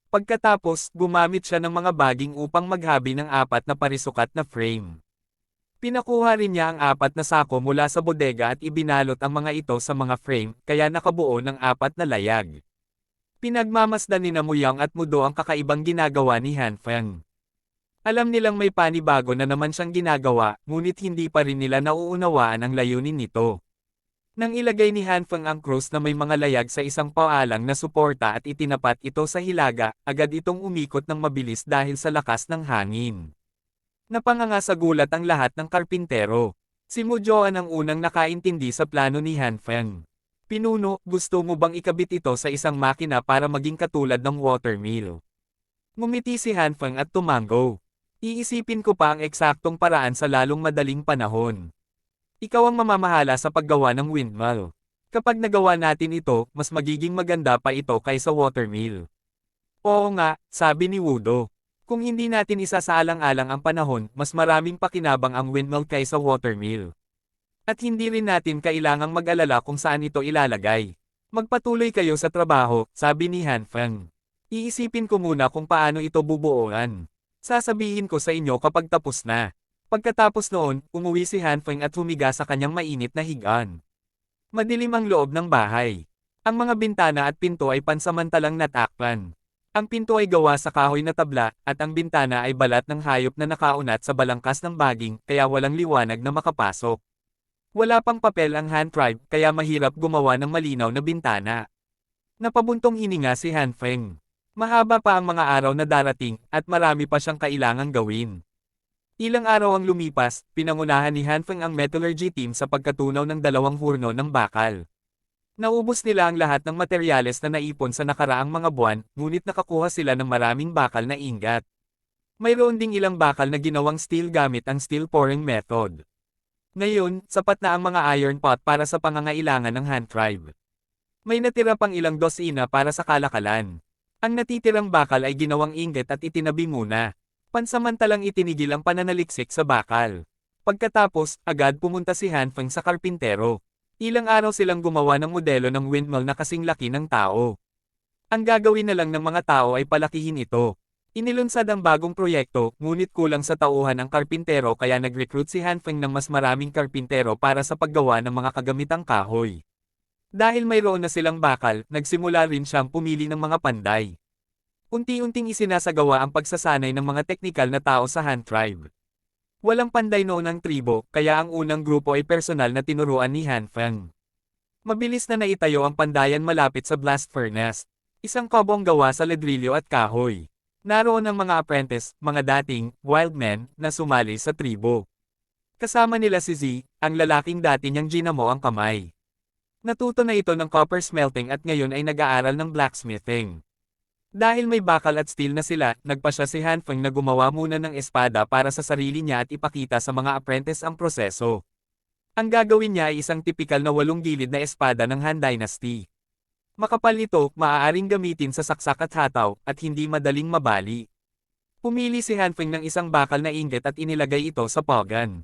S1: Pagkatapos, gumamit siya ng mga baging upang maghabi ng 4 na parisukat na frame. Pinakuha rin niya ang 4 na sako mula sa bodega at ibinalot ang mga ito sa mga frame, kaya nakabuo ng 4 na layag. Pinagmamasdan ni Muyang at Mudo ang kakaibang ginagawa ni Han Feng. Alam nilang may panibago na naman siyang ginagawa, ngunit hindi pa rin nila nauunawaan ang layunin nito. Nang ilagay ni Han Feng ang cross na may mga layag sa isang paalang na suporta at itinapat ito sa hilaga, agad itong umikot ng mabilis dahil sa lakas ng hangin. Napanganga sa gulat ang lahat ng karpintero. Si Mujoan ang unang nakaintindi sa plano ni Han Feng. Pinuno, gusto mo bang ikabit ito sa isang makina para maging katulad ng watermill? Ngumiti si Han Feng at tumango. Iisipin ko pa ang eksaktong paraan sa lalong madaling panahon. Ikaw ang mamamahala sa paggawa ng windmill. Kapag nagawa natin ito, mas magiging maganda pa ito kaysa watermill. Oo nga, sabi ni Wudo. Kung hindi natin isasaalang-alang ang panahon, mas maraming pakinabang ang windmill kaysa watermill. At hindi rin natin kailangang mag-alala kung saan ito ilalagay. Magpatuloy kayo sa trabaho, sabi ni Han Feng. Iisipin ko muna kung paano ito bubuuan. Sasabihin ko sa inyo kapag tapos na. Pagkatapos noon, umuwi si Han Feng at humiga sa kanyang mainit na higaan. Madilim ang loob ng bahay. Ang mga bintana at pinto ay pansamantalang natakpan. Ang pinto ay gawa sa kahoy na tabla, at ang bintana ay balat ng hayop na nakaunat sa balangkas ng baging, kaya walang liwanag na makapasok. Wala pang papel ang Han tribe, kaya mahirap gumawa ng malinaw na bintana. Napabuntong hininga si Han Feng. Mahaba pa ang mga araw na darating, at marami pa siyang kailangang gawin. Ilang araw ang lumipas, pinangunahan ni Han Feng ang metallurgy team sa pagkatunaw ng 2 hurno ng bakal. Naubos nila ang lahat ng materyales na naipon sa nakaraang mga buwan, ngunit nakakuha sila ng maraming bakal na ingat. Mayroon ding ilang bakal na ginawang steel gamit ang steel pouring method. Ngayon, sapat na ang mga iron pot para sa pangangailangan ng Han tribe. May natira pang ilang dosina para sa kalakalan. Ang natitirang bakal ay ginawang ingot at itinabi muna. Pansamantalang itinigil ang pananaliksik sa bakal. Pagkatapos, agad pumunta si Han Feng sa karpintero. Ilang araw silang gumawa ng modelo ng windmill na kasing laki ng tao. Ang gagawin na lang ng mga tao ay palakihin ito. Inilunsad ang bagong proyekto, ngunit kulang sa tauhan ang karpintero kaya nag-recruit si Han Feng ng mas maraming karpintero para sa paggawa ng mga kagamitang kahoy. Dahil mayroon na silang bakal, nagsimula rin siyang pumili ng mga panday. Unti-unting isinasagawa ang pagsasanay ng mga teknikal na tao sa Han tribe. Walang panday noon ang tribo, kaya ang unang grupo ay personal na tinuruan ni Hanfeng. Mabilis na naitayo ang pandayan malapit sa blast furnace. Isang kabong gawa sa ledrilyo at kahoy. Naroon ang mga apprentice, mga dating wild men na sumali sa tribo. Kasama nila si Z, ang lalaking dati niyang ginamo ang kamay. Natuto na ito ng copper smelting at ngayon ay nag-aaral ng blacksmithing. Dahil may bakal at steel na sila, nagpa siya si Hanfeng na gumawa muna ng espada para sa sarili niya at ipakita sa mga apprentice ang proseso. Ang gagawin niya ay isang tipikal na 8 gilid na espada ng Han Dynasty. Makapal ito, maaaring gamitin sa saksak at hataw, at hindi madaling mabali. Pumili si Hanfeng ng isang bakal na ingot at inilagay ito sa pogan.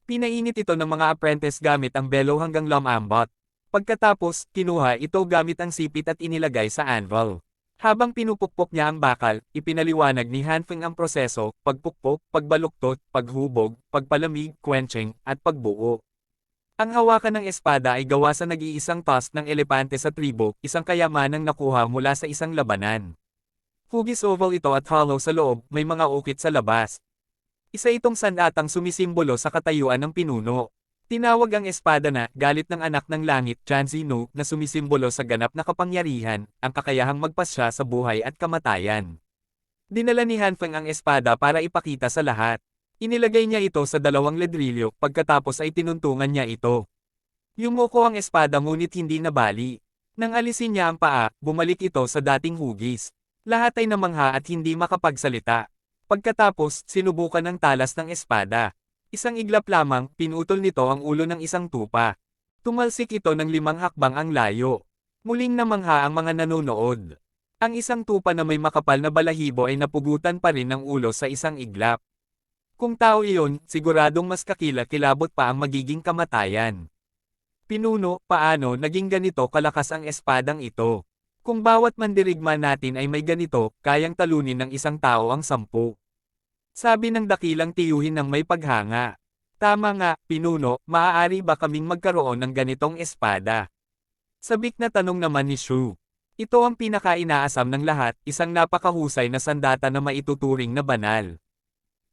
S1: Pinainit ito ng mga apprentice gamit ang bellow hanggang lumambot. Pagkatapos, kinuha ito gamit ang sipit at inilagay sa anvil. Habang pinupukpok niya ang bakal, ipinaliwanag ni Hanfeng ang proseso, pagpukpok, pagbaluktot, paghubog, pagpalamig, quenching, at pagbuo. Ang hawakan ng espada ay gawa sa nag-iisang tusk ng elepante sa tribo, isang kayamanang nakuha mula sa isang labanan. Hugis oval ito at hollow sa loob, may mga ukit sa labas. Isa itong sandatang sumisimbolo sa katayuan ng pinuno. Tinawag ang espada na galit ng anak ng langit, Janzino, na sumisimbolo sa ganap na kapangyarihan, ang kakayahang magpasya sa buhay at kamatayan. Dinala ni Hanfeng ang espada para ipakita sa lahat. Inilagay niya ito sa 2 ledrilyo, pagkatapos ay tinuntungan niya ito. Yumuko ang espada ngunit hindi nabali. Nang alisin niya ang paa, bumalik ito sa dating hugis. Lahat ay namangha at hindi makapagsalita. Pagkatapos, sinubukan ng talas ng espada. Isang iglap lamang, pinutol nito ang ulo ng isang tupa. Tumalsik ito ng 5 hakbang ang layo. Muling namangha ang mga nanonood. Ang isang tupa na may makapal na balahibo ay napugutan pa rin ng ulo sa isang iglap. Kung tao iyon, siguradong mas kakilabot pa ang magiging kamatayan. Pinuno, paano naging ganito kalakas ang espadang ito? Kung bawat mandirigma natin ay may ganito, kayang talunin ng isang tao ang 10. Sabi ng dakilang tiyuhin ng may paghanga. Tama nga, pinuno, maaari ba kaming magkaroon ng ganitong espada? Sabik na tanong naman ni Shu. Ito ang pinaka-inaasam ng lahat, isang napakahusay na sandata na maituturing na banal.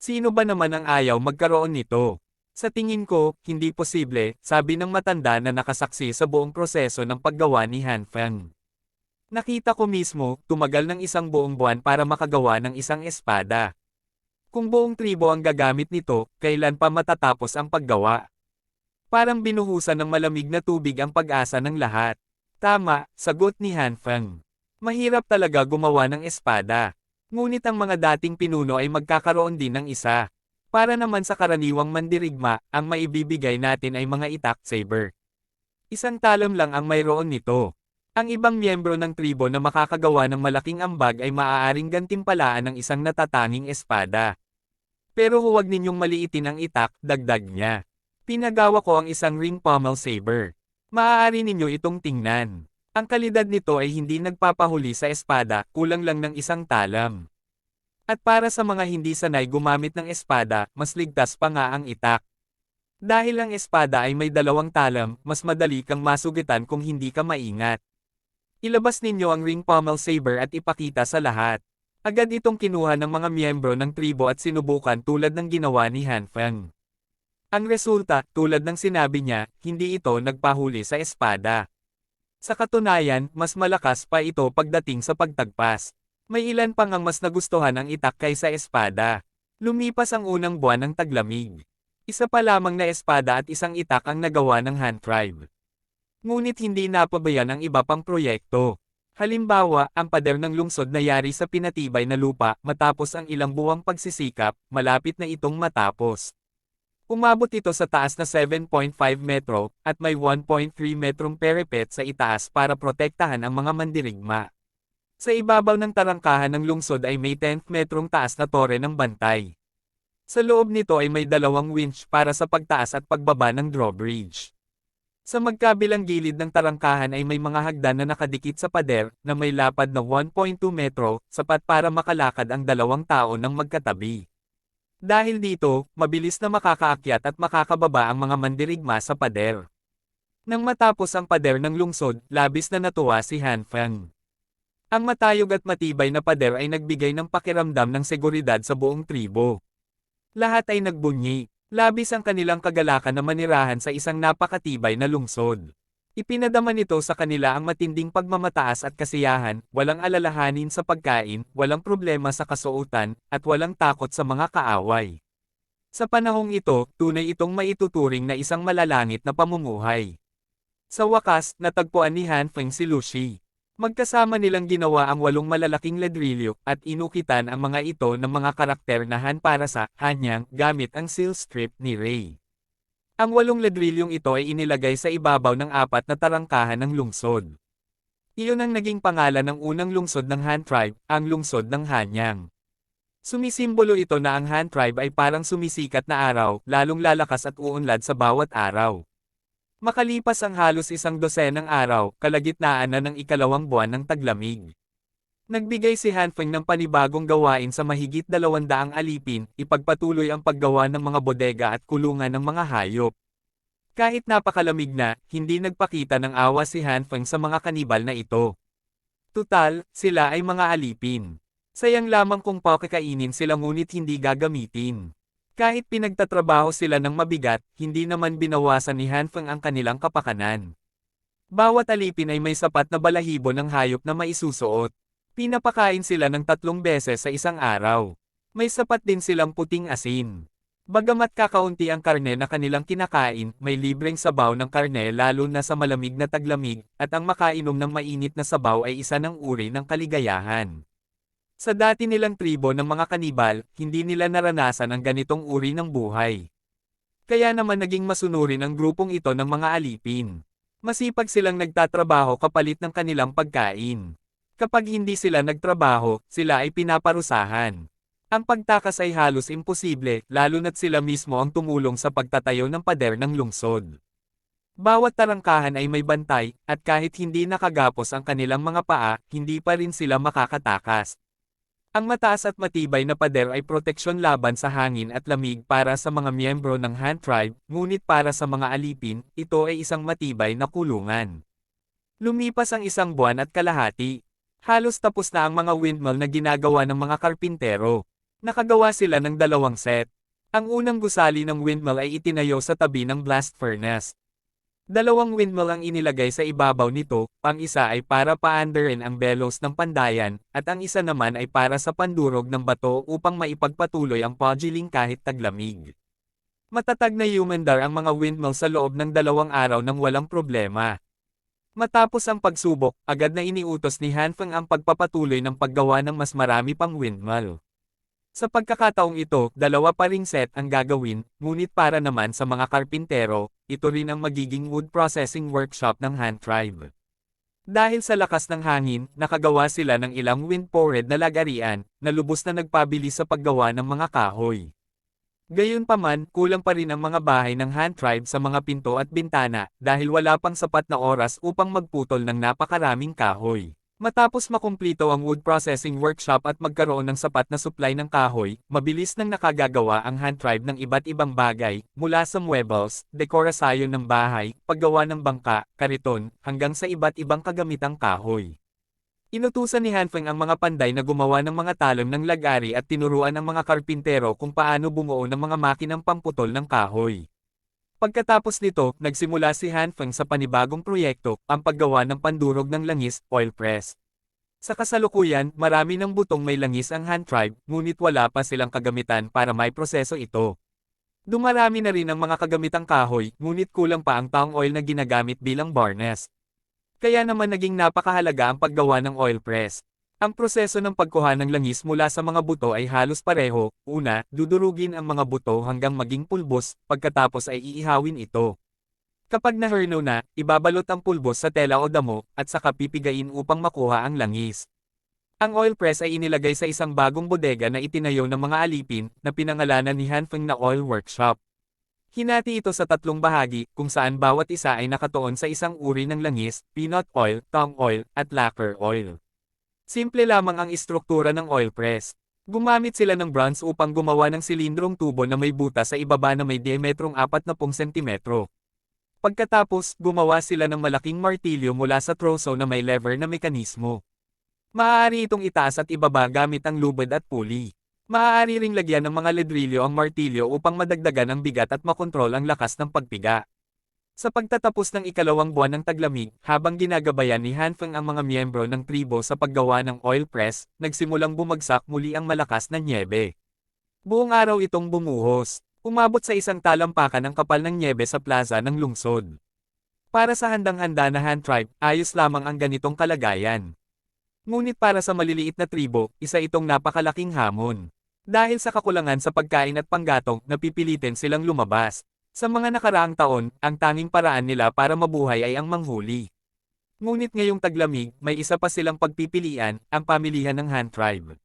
S1: Sino ba naman ang ayaw magkaroon nito? Sa tingin ko, hindi posible, sabi ng matanda na nakasaksi sa buong proseso ng paggawa ni Hanfeng. Nakita ko mismo, tumagal ng 1 buong buwan para makagawa ng isang espada. Kung buong tribo ang gagamit nito, kailan pa matatapos ang paggawa? Parang binuhusan ng malamig na tubig ang pag-asa ng lahat. Tama, sagot ni Hanfeng. Mahirap talaga gumawa ng espada. Ngunit ang mga dating pinuno ay magkakaroon din ng isa. Para naman sa karaniwang mandirigma, ang maibibigay natin ay mga itak saber. Isang talam lang ang mayroon nito. Ang ibang miyembro ng tribo na makakagawa ng malaking ambag ay maaaring gantimpalaan ng isang natatanging espada. Pero huwag ninyong maliitin ang itak, dagdag niya. Pinagawa ko ang isang ring pommel saber. Maaari ninyo itong tingnan. Ang kalidad nito ay hindi nagpapahuli sa espada, kulang lang ng isang talam. At para sa mga hindi sanay gumamit ng espada, mas ligtas pa nga ang itak. Dahil ang espada ay may 2 talam, mas madali kang masugitan kung hindi ka maingat. Ilabas ninyo ang ring pommel saber at ipakita sa lahat. Agad itong kinuha ng mga miyembro ng tribo at sinubukan tulad ng ginawa ni Hanfeng. Ang resulta, tulad ng sinabi niya, hindi ito nagpahuli sa espada. Sa katunayan, mas malakas pa ito pagdating sa pagtagpas. May ilan pang ang mas nagustuhan ang itak kaysa espada. Lumipas ang unang buwan ng taglamig. Isa pa lamang na espada at isang itak ang nagawa ng Han tribe. Ngunit hindi napabayan ang iba pang proyekto. Halimbawa, ang pader ng lungsod na yari sa pinatibay na lupa matapos ang ilang buwang pagsisikap, malapit na itong matapos. Umabot ito sa taas na 7.5 metro, at may 1.3 metrong parapet sa itaas para protektahan ang mga mandirigma. Sa ibabaw ng tarangkahan ng lungsod ay may 10 metrong taas na tore ng bantay. Sa loob nito ay may 2 winch para sa pagtaas at pagbaba ng drawbridge. Sa magkabilang gilid ng tarangkahan ay may mga hagdan na nakadikit sa pader, na may lapad na 1.2 metro, sapat para makalakad ang 2 tao ng magkatabi. Dahil dito, mabilis na makakaakyat at makakababa ang mga mandirigma sa pader. Nang matapos ang pader ng lungsod, labis na natuwa si Hanfeng. Ang matayog at matibay na pader ay nagbigay ng pakiramdam ng seguridad sa buong tribo. Lahat ay nagbunyi. Labis ang kanilang kagalakan na manirahan sa isang napakatibay na lungsod. Ipinadama nito sa kanila ang matinding pagmamataas at kasiyahan, walang alalahanin sa pagkain, walang problema sa kasuotan, at walang takot sa mga kaaway. Sa panahong ito, tunay itong maituturing na isang malalangit na pamumuhay. Sa wakas, natagpuan ni Han Feng si Lucy. Magkasama nilang ginawa ang 8 malalaking ladrilyo at inukitan ang mga ito ng mga karakter na Han para sa Hanyang gamit ang seal strip ni Ray. Ang 8 ladrilyong ito ay inilagay sa ibabaw ng 4 na tarangkahan ng lungsod. Iyon ang naging pangalan ng unang lungsod ng Han Tribe, ang lungsod ng Hanyang. Sumisimbolo ito na ang Han Tribe ay parang sumisikat na araw, lalong lalakas at uunlad sa bawat araw. Makalipas ang halos 12 araw, kalagitnaan na ng 2 buwan ng taglamig. Nagbigay si Han Feng ng panibagong gawain sa mahigit 200 alipin, ipagpatuloy ang paggawa ng mga bodega at kulungan ng mga hayop. Kahit napakalamig na, hindi nagpakita ng awa si Han Feng sa mga kanibal na ito. Tutal, sila ay mga alipin. Sayang lamang kung pakikainin sila ngunit hindi gagamitin. Kahit pinagtatrabaho sila ng mabigat, hindi naman binawasan ni Han Feng ang kanilang kapakanan. Bawat alipin ay may sapat na balahibo ng hayop na maisusuot. Pinapakain sila ng 3 beses sa isang araw. May sapat din silang puting asin. Bagamat kakaunti ang karne na kanilang kinakain, may libreng sabaw ng karne lalo na sa malamig na taglamig, at ang makainom ng mainit na sabaw ay isa ng uri ng kaligayahan. Sa dati nilang tribo ng mga kanibal, hindi nila naranasan ang ganitong uri ng buhay. Kaya naman naging masunurin ang grupong ito ng mga alipin. Masipag silang nagtatrabaho kapalit ng kanilang pagkain. Kapag hindi sila nagtrabaho, sila ay pinaparusahan. Ang pagtakas ay halos imposible, lalo na't sila mismo ang tumulong sa pagtatayo ng pader ng lungsod. Bawat tarangkahan ay may bantay, at kahit hindi nakagapos ang kanilang mga paa, hindi pa rin sila makakatakas. Ang mataas at matibay na pader ay proteksyon laban sa hangin at lamig para sa mga miyembro ng Han Tribe, ngunit para sa mga alipin, ito ay isang matibay na kulungan. Lumipas ang 1 buwan at kalahati. Halos tapos na ang mga windmill na ginagawa ng mga karpintero. Nakagawa sila ng 2 set. Ang unang gusali ng windmill ay itinayo sa tabi ng blast furnace. 2 windmill ang inilagay sa ibabaw nito, ang isa ay para paandarin ang bellows ng pandayan, at ang isa naman ay para sa pandurog ng bato upang maipagpatuloy ang puggiling kahit taglamig. Matatag na humandar ang mga windmill sa loob ng 2 araw nang walang problema. Matapos ang pagsubok, agad na iniutos ni Han Feng ang pagpapatuloy ng paggawa ng mas marami pang windmill. Sa pagkakataong ito, 2 pa ring set ang gagawin, ngunit para naman sa mga karpintero, ito rin ang magiging wood processing workshop ng Han Tribe. Dahil sa lakas ng hangin, nakagawa sila ng ilang wind-powered na lagarian, na lubos na nagpabilis sa paggawa ng mga kahoy. Gayunpaman, kulang pa rin ang mga bahay ng Han Tribe sa mga pinto at bintana, dahil wala pang sapat na oras upang magputol ng napakaraming kahoy. Matapos makumplito ang wood processing workshop at magkaroon ng sapat na supply ng kahoy, mabilis nang nakagagawa ang Han Tribe ng iba't ibang bagay, mula sa muebles, dekorasyon ng bahay, paggawa ng bangka, kariton, hanggang sa iba't ibang kagamitang kahoy. Inutusan ni Han Feng ang mga panday na gumawa ng mga talon ng lagari at tinuruan ang mga karpintero kung paano bumuo ng mga makinang pamputol ng kahoy. Pagkatapos nito, nagsimula si Han Feng sa panibagong proyekto, ang paggawa ng pandurog ng langis, oil press. Sa kasalukuyan, marami ng butong may langis ang Han Tribe, ngunit wala pa silang kagamitan para may proseso ito. Dumarami na rin ang mga kagamitang kahoy, ngunit kulang pa ang palm oil na ginagamit bilang varnish. Kaya naman naging napakahalaga ang paggawa ng oil press. Ang proseso ng pagkuha ng langis mula sa mga buto ay halos pareho. Una, dudurugin ang mga buto hanggang maging pulbos, pagkatapos ay iihawin ito. Kapag naherno na, ibabalot ang pulbos sa tela o damo, at saka pipigain upang makuha ang langis. Ang oil press ay inilagay sa isang bagong bodega na itinayo ng mga alipin, na pinangalanan ni Han Feng na Oil Workshop. Hinati ito sa 3 bahagi, kung saan bawat isa ay nakatuon sa isang uri ng langis, peanut oil, tongue oil, at lacquer oil. Simple lamang ang istruktura ng oil press. Gumamit sila ng bronze upang gumawa ng silindrong tubo na may butas sa ibaba na may diametrong 40 sentimetro. Pagkatapos, gumawa sila ng malaking martilyo mula sa troso na may lever na mekanismo. Maaari itong itaas at ibaba gamit ang lubid at pulley. Maaari ring lagyan ng mga ledrilyo ang martilyo upang madagdagan ang bigat at makontrol ang lakas ng pagpiga. Sa pagtatapos ng ikalawang buwan ng taglamig, habang ginagabayan ni Hanfeng ang mga miyembro ng tribo sa paggawa ng oil press, nagsimulang bumagsak muli ang malakas na nyebe. Buong araw itong bumuhos. Umabot sa isang talampakan ang kapal ng nyebe sa plaza ng lungsod. Para sa handang-handa na Han tribe, ayos lamang ang ganitong kalagayan. Ngunit para sa maliliit na tribo, isa itong napakalaking hamon. Dahil sa kakulangan sa pagkain at panggatong, napipilitin silang lumabas. Sa mga nakaraang taon, ang tanging paraan nila para mabuhay ay ang manghuli. Ngunit ngayong taglamig, may isa pa silang pagpipilian, ang pamilihan ng Han tribe.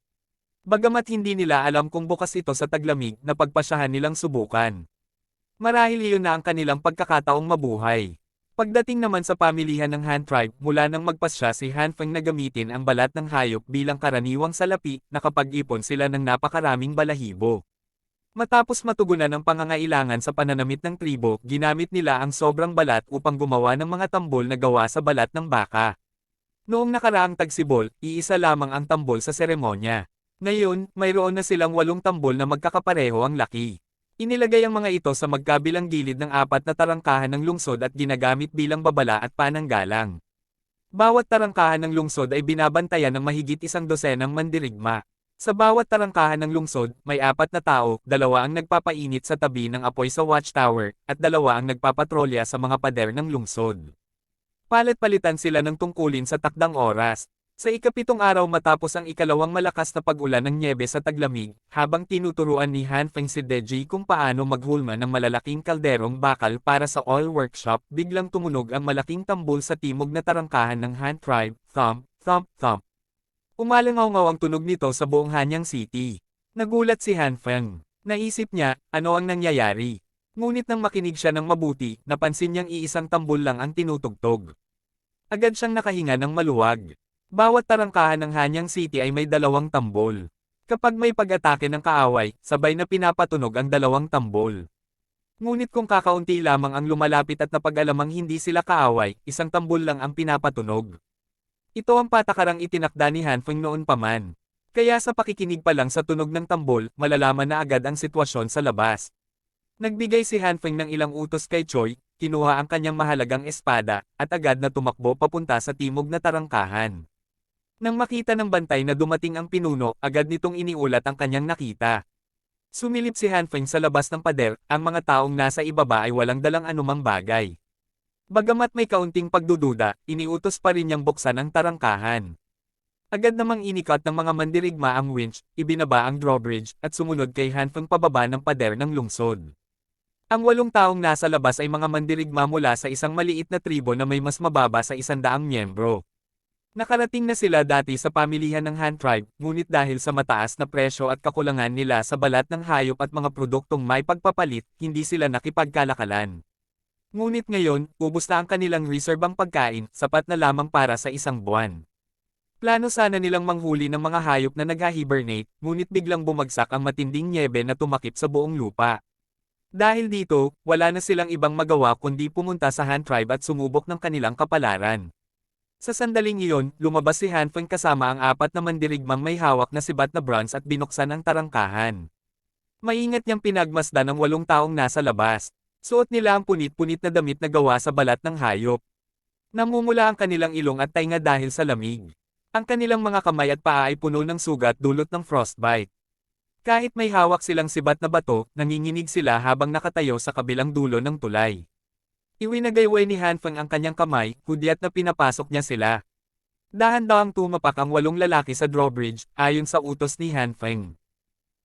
S1: Bagamat hindi nila alam kung bukas ito sa taglamig na pagpasyahan nilang subukan. Marahil iyon na ang kanilang pagkakataong mabuhay. Pagdating naman sa pamilihan ng Han tribe, mula nang magpasya si Han Feng na gamitin ang balat ng hayop bilang karaniwang salapi, nakapag-ipon sila ng napakaraming balahibo. Matapos matugunan ang pangangailangan sa pananamit ng tribo, ginamit nila ang sobrang balat upang gumawa ng mga tambol na gawa sa balat ng baka. Noong nakaraang tagsibol, iisa lamang ang tambol sa seremonya. Ngayon, mayroon na silang 8 tambol na magkakapareho ang laki. Inilagay ang mga ito sa magkabilang gilid ng 4 na tarangkahan ng lungsod at ginagamit bilang babala at pananggalang. Bawat tarangkahan ng lungsod ay binabantayan ng mahigit 100 mandirigma. Sa bawat tarangkahan ng lungsod, may 4 na tao, 2 ang nagpapainit sa tabi ng apoy sa watchtower, at 2 ang nagpapatrolya sa mga pader ng lungsod. Palit-palitan sila ng tungkulin sa takdang oras. Sa ikapitong araw matapos ang ikalawang malakas na pag-ulan ng nyebe sa taglamig, habang tinuturuan ni Han Feng si Deji kung paano maghulma ng malalaking kalderong bakal para sa oil workshop, biglang tumunog ang malaking tambol sa timog na tarangkahan ng Han tribe, thump, thump, thump. Umalangaw-ngaw ang tunog nito sa buong Hanyang City. Nagulat si Han Feng. Naisip niya, ano ang nangyayari. Ngunit nang makinig siya ng mabuti, napansin niyang iisang tambol lang ang tinutugtog. Agad siyang nakahinga ng maluwag. Bawat tarangkahan ng Hanyang City ay may 2 tambol. Kapag may pag-atake ng kaaway, sabay na pinapatunog ang 2 tambol. Ngunit kung kakaunti lamang ang lumalapit at napag-alamang hindi sila kaaway, 1 tambol lang ang pinapatunog. Ito ang patakarang itinakda ni Han Feng noon pa man. Kaya sa pakikinig pa lang sa tunog ng tambol, malalaman na agad ang sitwasyon sa labas. Nagbigay si Han Feng ng ilang utos kay Choi, kinuha ang kanyang mahalagang espada, at agad na tumakbo papunta sa timog na tarangkahan. Nang makita ng bantay na dumating ang pinuno, agad nitong iniulat ang kanyang nakita. Sumilip si Han Feng sa labas ng pader, ang mga taong nasa ibaba ay walang dalang anumang bagay. Bagamat may kaunting pagdududa, iniutos pa rin niyang buksan ang tarangkahan. Agad namang inikat ng mga mandirigma ang winch, ibinaba ang drawbridge, at sumunod kay Han Feng pababa ng pader ng lungsod. Ang 8 taong nasa labas ay mga mandirigma mula sa isang maliit na tribo na may mas mababa sa 100 miyembro. Nakarating na sila dati sa pamilihan ng Han tribe, ngunit dahil sa mataas na presyo at kakulangan nila sa balat ng hayop at mga produktong may pagpapalit, hindi sila nakipagkalakalan. Ngunit ngayon, ubos na ang kanilang reserbang pagkain, sapat na lamang para sa 1 buwan. Plano sana nilang manghuli ng mga hayop na nag-hibernate, ngunit biglang bumagsak ang matinding nyebe na tumakip sa buong lupa. Dahil dito, wala na silang ibang magawa kundi pumunta sa Han tribe at sumubok ng kanilang kapalaran. Sa sandaling iyon, lumabas si Han Feng kasama ang 4 na mandirigmang may hawak na sibat na bronze at binuksan ang tarangkahan. Maingat niyang pinagmasdan ang 8 taong nasa labas. Suot nila ang punit-punit na damit na gawa sa balat ng hayop. Namumula ang kanilang ilong at tainga dahil sa lamig. Ang kanilang mga kamay at paa ay puno ng sugat dulot ng frostbite. Kahit may hawak silang sibat na bato, nanginginig sila habang nakatayo sa kabilang dulo ng tulay. Iwinagayway ni Han Feng ang kanyang kamay, hudyat na pinapasok niya sila. Dahan-dahang tumapak ang 8 lalaki sa drawbridge, ayon sa utos ni Han Feng.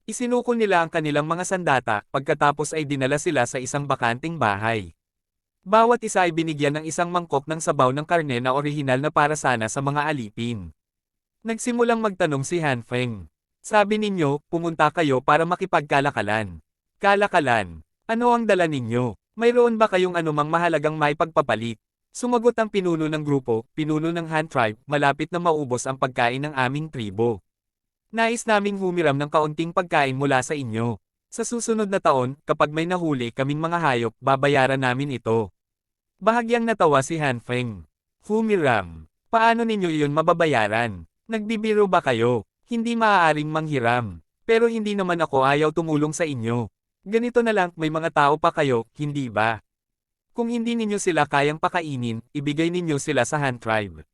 S1: Isinuko nila ang kanilang mga sandata, pagkatapos ay dinala sila sa isang bakanting bahay. Bawat isa ay binigyan ng isang mangkok ng sabaw ng karne na orihinal na para sana sa mga alipin. Nagsimulang magtanong si Han Feng. Sabi ninyo, pumunta kayo para makipagkalakalan. Kalakalan. Ano ang dala ninyo? Mayroon ba kayong anumang mahalagang may pagpapalit? Sumagot ang pinuno ng grupo, pinuno ng Han tribe, malapit na maubos ang pagkain ng aming tribo. Nais naming humiram ng kaunting pagkain mula sa inyo. Sa susunod na taon, kapag may nahuli kaming mga hayop, babayaran namin ito. Bahagyang natawa si Han Feng. Humiram. Paano ninyo iyon mababayaran? Nagbibiro ba kayo? Hindi maaaring manghiram. Pero hindi naman ako ayaw tumulong sa inyo. Ganito na lang, may mga tao pa kayo, hindi ba? Kung hindi ninyo sila kayang pakainin, ibigay ninyo sila sa hand tribe.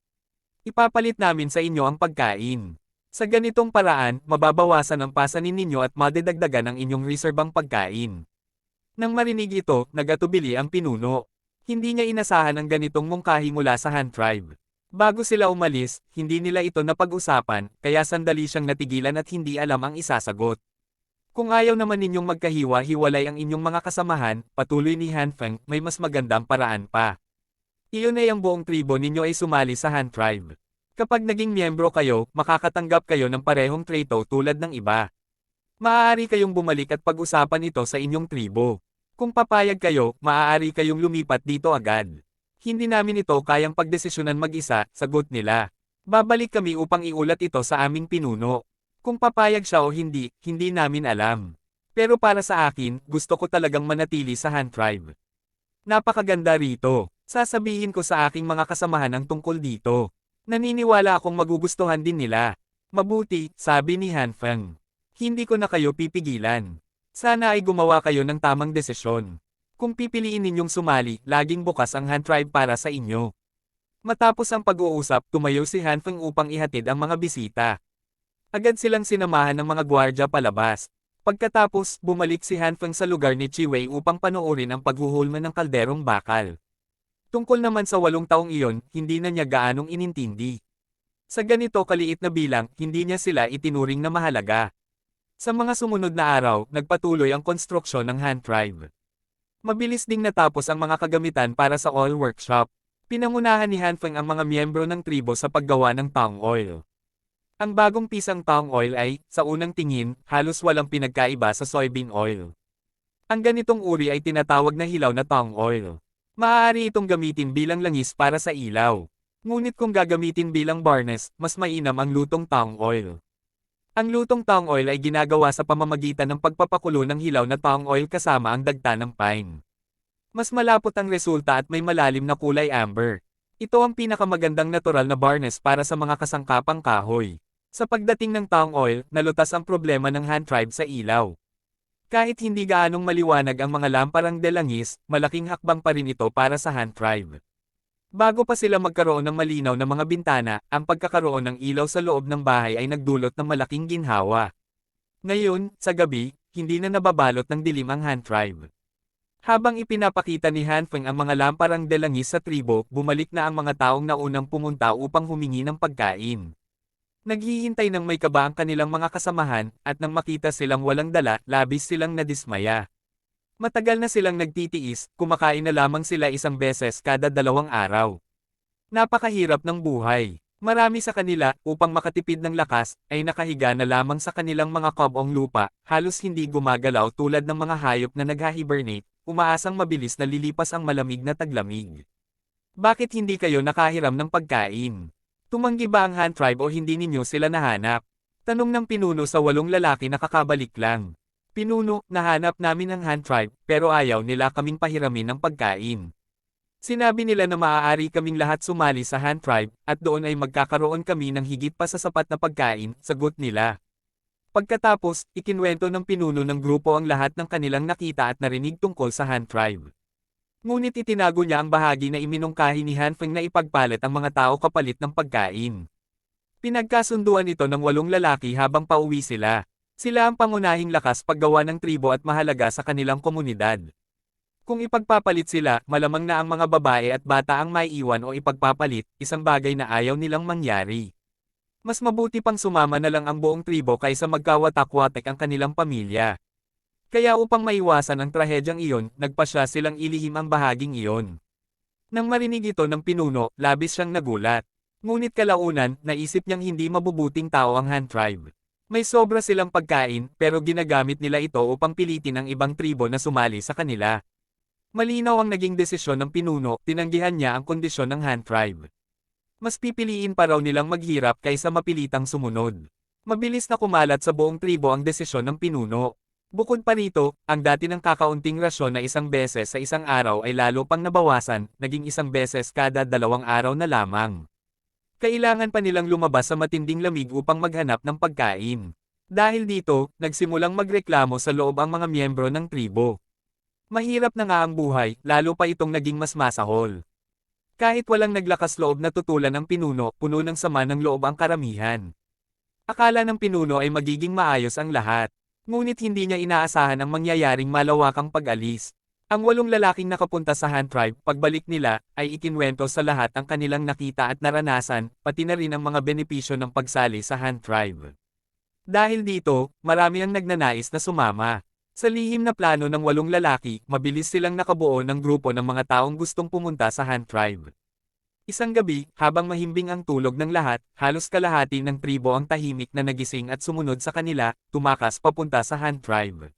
S1: Ipapalit namin sa inyo ang pagkain. Sa ganitong paraan, mababawasan ang pasanin ninyo at madedagdagan ang inyong reserbang pagkain. Nang marinig ito, nagatubili ang pinuno. Hindi niya inasahan ang ganitong mungkahi mula sa hand tribe. Bago sila umalis, hindi nila ito napag-usapan, kaya sandali siyang natigilan at hindi alam ang isasagot. Kung ayaw naman ninyong magkahiwa-hiwalay ang inyong mga kasamahan, patuloy ni Han Feng, may mas magandang paraan pa. Iyon ay ang buong tribo ninyo ay sumali sa Han Tribe. Kapag naging miyembro kayo, makakatanggap kayo ng parehong traito tulad ng iba. Maaari kayong bumalik at pag-usapan ito sa inyong tribo. Kung papayag kayo, maaari kayong lumipat dito agad. Hindi namin ito kayang pagdesisyonan mag-isa, sagot nila. Babalik kami upang iulat ito sa aming pinuno. Kung papayag siya o hindi, hindi namin alam. Pero para sa akin, gusto ko talagang manatili sa Han Tribe. Napakaganda rito. Sasabihin ko sa aking mga kasamahan ang tungkol dito. Naniniwala akong magugustuhan din nila. Mabuti, sabi ni Han Feng. Hindi ko na kayo pipigilan. Sana ay gumawa kayo ng tamang desisyon. Kung pipiliin ninyong sumali, laging bukas ang Han Tribe para sa inyo. Matapos ang pag-uusap, tumayo si Han Feng upang ihatid ang mga bisita. Agad silang sinamahan ng mga gwardya palabas. Pagkatapos, bumalik si Han Feng sa lugar ni Chi Wei upang panoorin ang paghuhulma ng kalderong bakal. Tungkol naman sa 8 taong iyon, hindi na niya gaanong inintindi. Sa ganito kaliit na bilang, hindi niya sila itinuring na mahalaga. Sa mga sumunod na araw, nagpatuloy ang konstruksyon ng Han Tribe. Mabilis ding natapos ang mga kagamitan para sa oil workshop. Pinangunahan ni Han Feng ang mga miyembro ng tribo sa paggawa ng tong oil. Ang bagong pisang tong oil ay, sa unang tingin, halos walang pinagkaiba sa soybean oil. Ang ganitong uri ay tinatawag na hilaw na tong oil. Maaari itong gamitin bilang langis para sa ilaw. Ngunit kung gagamitin bilang varnish, mas mainam ang lutong tong oil. Ang lutong tong oil ay ginagawa sa pamamagitan ng pagpapakulo ng hilaw na tong oil kasama ang dagta ng pine. Mas malapot ang resulta at may malalim na kulay amber. Ito ang pinakamagandang natural na varnish para sa mga kasangkapang kahoy. Sa pagdating ng tong oil, nalutas ang problema ng Han Tribe sa ilaw. Kahit hindi gaanong maliwanag ang mga lamparang delangis, malaking hakbang pa rin ito para sa Han Tribe. Bago pa sila magkaroon ng malinaw na mga bintana, ang pagkakaroon ng ilaw sa loob ng bahay ay nagdulot ng malaking ginhawa. Ngayon, sa gabi, hindi na nababalot ng dilim ang Han Tribe. Habang ipinapakita ni Han Feng ang mga lamparang delangis sa tribo, bumalik na ang mga taong naunang pumunta upang humingi ng pagkain. Naghihintay ng may kaba ang kanilang mga kasamahan, at nang makita silang walang dala, labis silang nadismaya. Matagal na silang nagtitiis, kumakain na lamang sila isang beses kada 2 araw. Napakahirap ng buhay. Marami sa kanila, upang makatipid ng lakas, ay nakahiga na lamang sa kanilang mga kabong lupa, halos hindi gumagalaw tulad ng mga hayop na nag-hibernate, umaasang mabilis na lilipas ang malamig na taglamig. Bakit hindi kayo nakahiram ng pagkain? Tumanggi ba ang Han Tribe o hindi ninyo sila nahanap? Tanong ng pinuno sa 8 lalaki na kakabalik lang. Pinuno, nahanap namin ang Han Tribe, pero ayaw nila kaming pahiramin ng pagkain. Sinabi nila na maaari kaming lahat sumali sa Han Tribe, at doon ay magkakaroon kami ng higit pa sa sapat na pagkain, sagot nila. Pagkatapos, ikinwento ng pinuno ng grupo ang lahat ng kanilang nakita at narinig tungkol sa Han Tribe. Ngunit itinago niya ang bahagi na iminungkahi ni Han Feng na ipagpalit ang mga tao kapalit ng pagkain. Pinagkasunduan ito ng 8 lalaki habang pauwi sila. Sila ang pangunahing lakas paggawa ng tribo at mahalaga sa kanilang komunidad. Kung ipagpapalit sila, malamang na ang mga babae at bata ang maiiwan o ipagpapalit, isang bagay na ayaw nilang mangyari. Mas mabuti pang sumama na lang ang buong tribo kaysa magkawatak-watak ang kanilang pamilya. Kaya upang maiwasan ang trahedyang iyon, nagpasya silang ilihim ang bahaging iyon. Nang marinig ito ng pinuno, labis siyang nagulat. Ngunit kalaunan, naisip niyang hindi mabubuting tao ang Han Tribe. May sobra silang pagkain, pero ginagamit nila ito upang pilitin ang ibang tribo na sumali sa kanila. Malinaw ang naging desisyon ng pinuno, tinanggihan niya ang kondisyon ng Han Tribe. Mas pipiliin pa raw nilang maghirap kaysa mapilitang sumunod. Mabilis na kumalat sa buong tribo ang desisyon ng pinuno. Bukod pa rito, ang dati ng kakaunting rasyon na isang beses sa isang araw ay lalo pang nabawasan, naging isang beses kada 2 araw na lamang. Kailangan pa nilang lumabas sa matinding lamig upang maghanap ng pagkain. Dahil dito, nagsimulang magreklamo sa loob ang mga miyembro ng tribo. Mahirap na nga ang buhay, lalo pa itong naging mas masahol. Kahit walang naglakas loob na tutulan ang pinuno, puno ng sama ng loob ang karamihan. Akala ng pinuno ay magiging maayos ang lahat. Ngunit hindi niya inaasahan ang mangyayaring malawakang pag-alis. Ang 8 lalaking nakapunta sa Han Tribe, pagbalik nila, ay ikinwento sa lahat ang kanilang nakita at naranasan, pati na rin ang mga benepisyo ng pagsali sa Han Tribe. Dahil dito, marami ang nagnanais na sumama. Sa lihim na plano ng 8 lalaki, mabilis silang nakabuo ng grupo ng mga taong gustong pumunta sa Han Tribe. Isang gabi, habang mahimbing ang tulog ng lahat, halos kalahati ng tribo ang tahimik na nagising at sumunod sa kanila, tumakas papunta sa Han Tribe.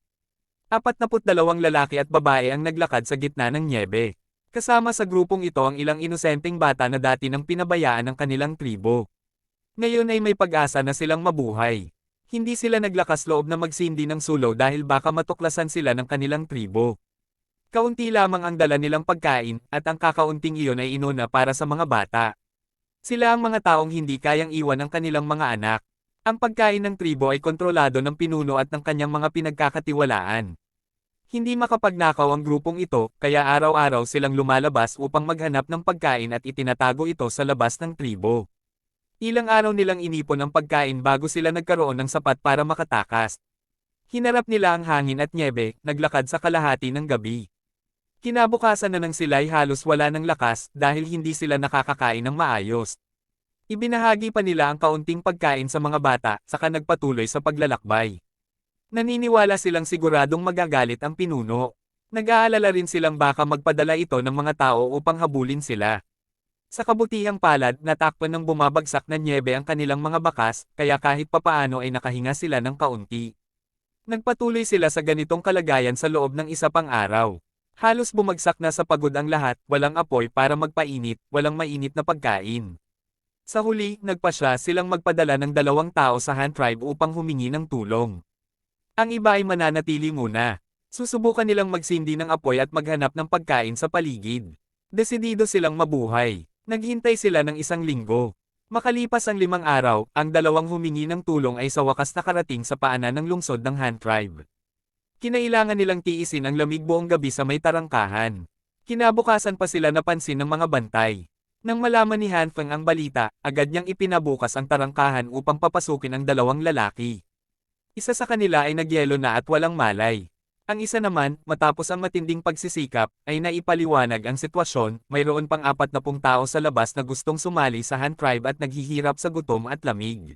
S1: 42 lalaki at babae ang naglakad sa gitna ng nyebe. Kasama sa grupong ito ang ilang inosenteng bata na dati nang pinabayaan ng kanilang tribo. Ngayon ay may pag-asa na silang mabuhay. Hindi sila naglakas loob na magsindi ng sulo dahil baka matuklasan sila ng kanilang tribo. Kaunti lamang ang dala nilang pagkain, at ang kakaunting iyon ay inuna para sa mga bata. Sila ang mga taong hindi kayang iwan ng kanilang mga anak. Ang pagkain ng tribo ay kontrolado ng pinuno at ng kanyang mga pinagkakatiwalaan. Hindi makapagnakaw ang grupong ito, kaya araw-araw silang lumalabas upang maghanap ng pagkain at itinatago ito sa labas ng tribo. Ilang araw nilang inipon ang pagkain bago sila nagkaroon ng sapat para makatakas. Hinarap nila ang hangin at nyebe, naglakad sa kalahati ng gabi. Kinabukasan na nang sila'y halos wala ng lakas dahil hindi sila nakakakain ng maayos. Ibinahagi pa nila ang kaunting pagkain sa mga bata, saka nagpatuloy sa paglalakbay. Naniniwala silang siguradong magagalit ang pinuno. Nag-aalala rin silang baka magpadala ito ng mga tao upang habulin sila. Sa kabutihang palad, natakpan ng bumabagsak na nyebe ang kanilang mga bakas, kaya kahit papaano ay nakahinga sila ng kaunti. Nagpatuloy sila sa ganitong kalagayan sa loob ng isa pang araw. Halos bumagsak na sa pagod ang lahat, walang apoy para magpainit, walang mainit na pagkain. Sa huli, nagpasya silang magpadala ng 2 tao sa Han Tribe upang humingi ng tulong. Ang iba ay mananatili muna. Susubukan nilang magsindi ng apoy at maghanap ng pagkain sa paligid. Desidido silang mabuhay. Naghintay sila ng 1 linggo. Makalipas ang 5 araw, ang 2 humingi ng tulong ay sa wakas nakarating sa paanan ng lungsod ng Han Tribe. Kinailangan nilang tiisin ang lamig buong gabi sa may tarangkahan. Kinabukasan pa sila napansin ng mga bantay. Nang malaman ni Han Feng ang balita, agad niyang ipinabukas ang tarangkahan upang papasukin ang 2 lalaki. Isa sa kanila ay nagyelo na at walang malay. Ang isa naman, matapos ang matinding pagsisikap, ay naipaliwanag ang sitwasyon, mayroon pang 40 tao sa labas na gustong sumali sa Han Tribe at naghihirap sa gutom at lamig.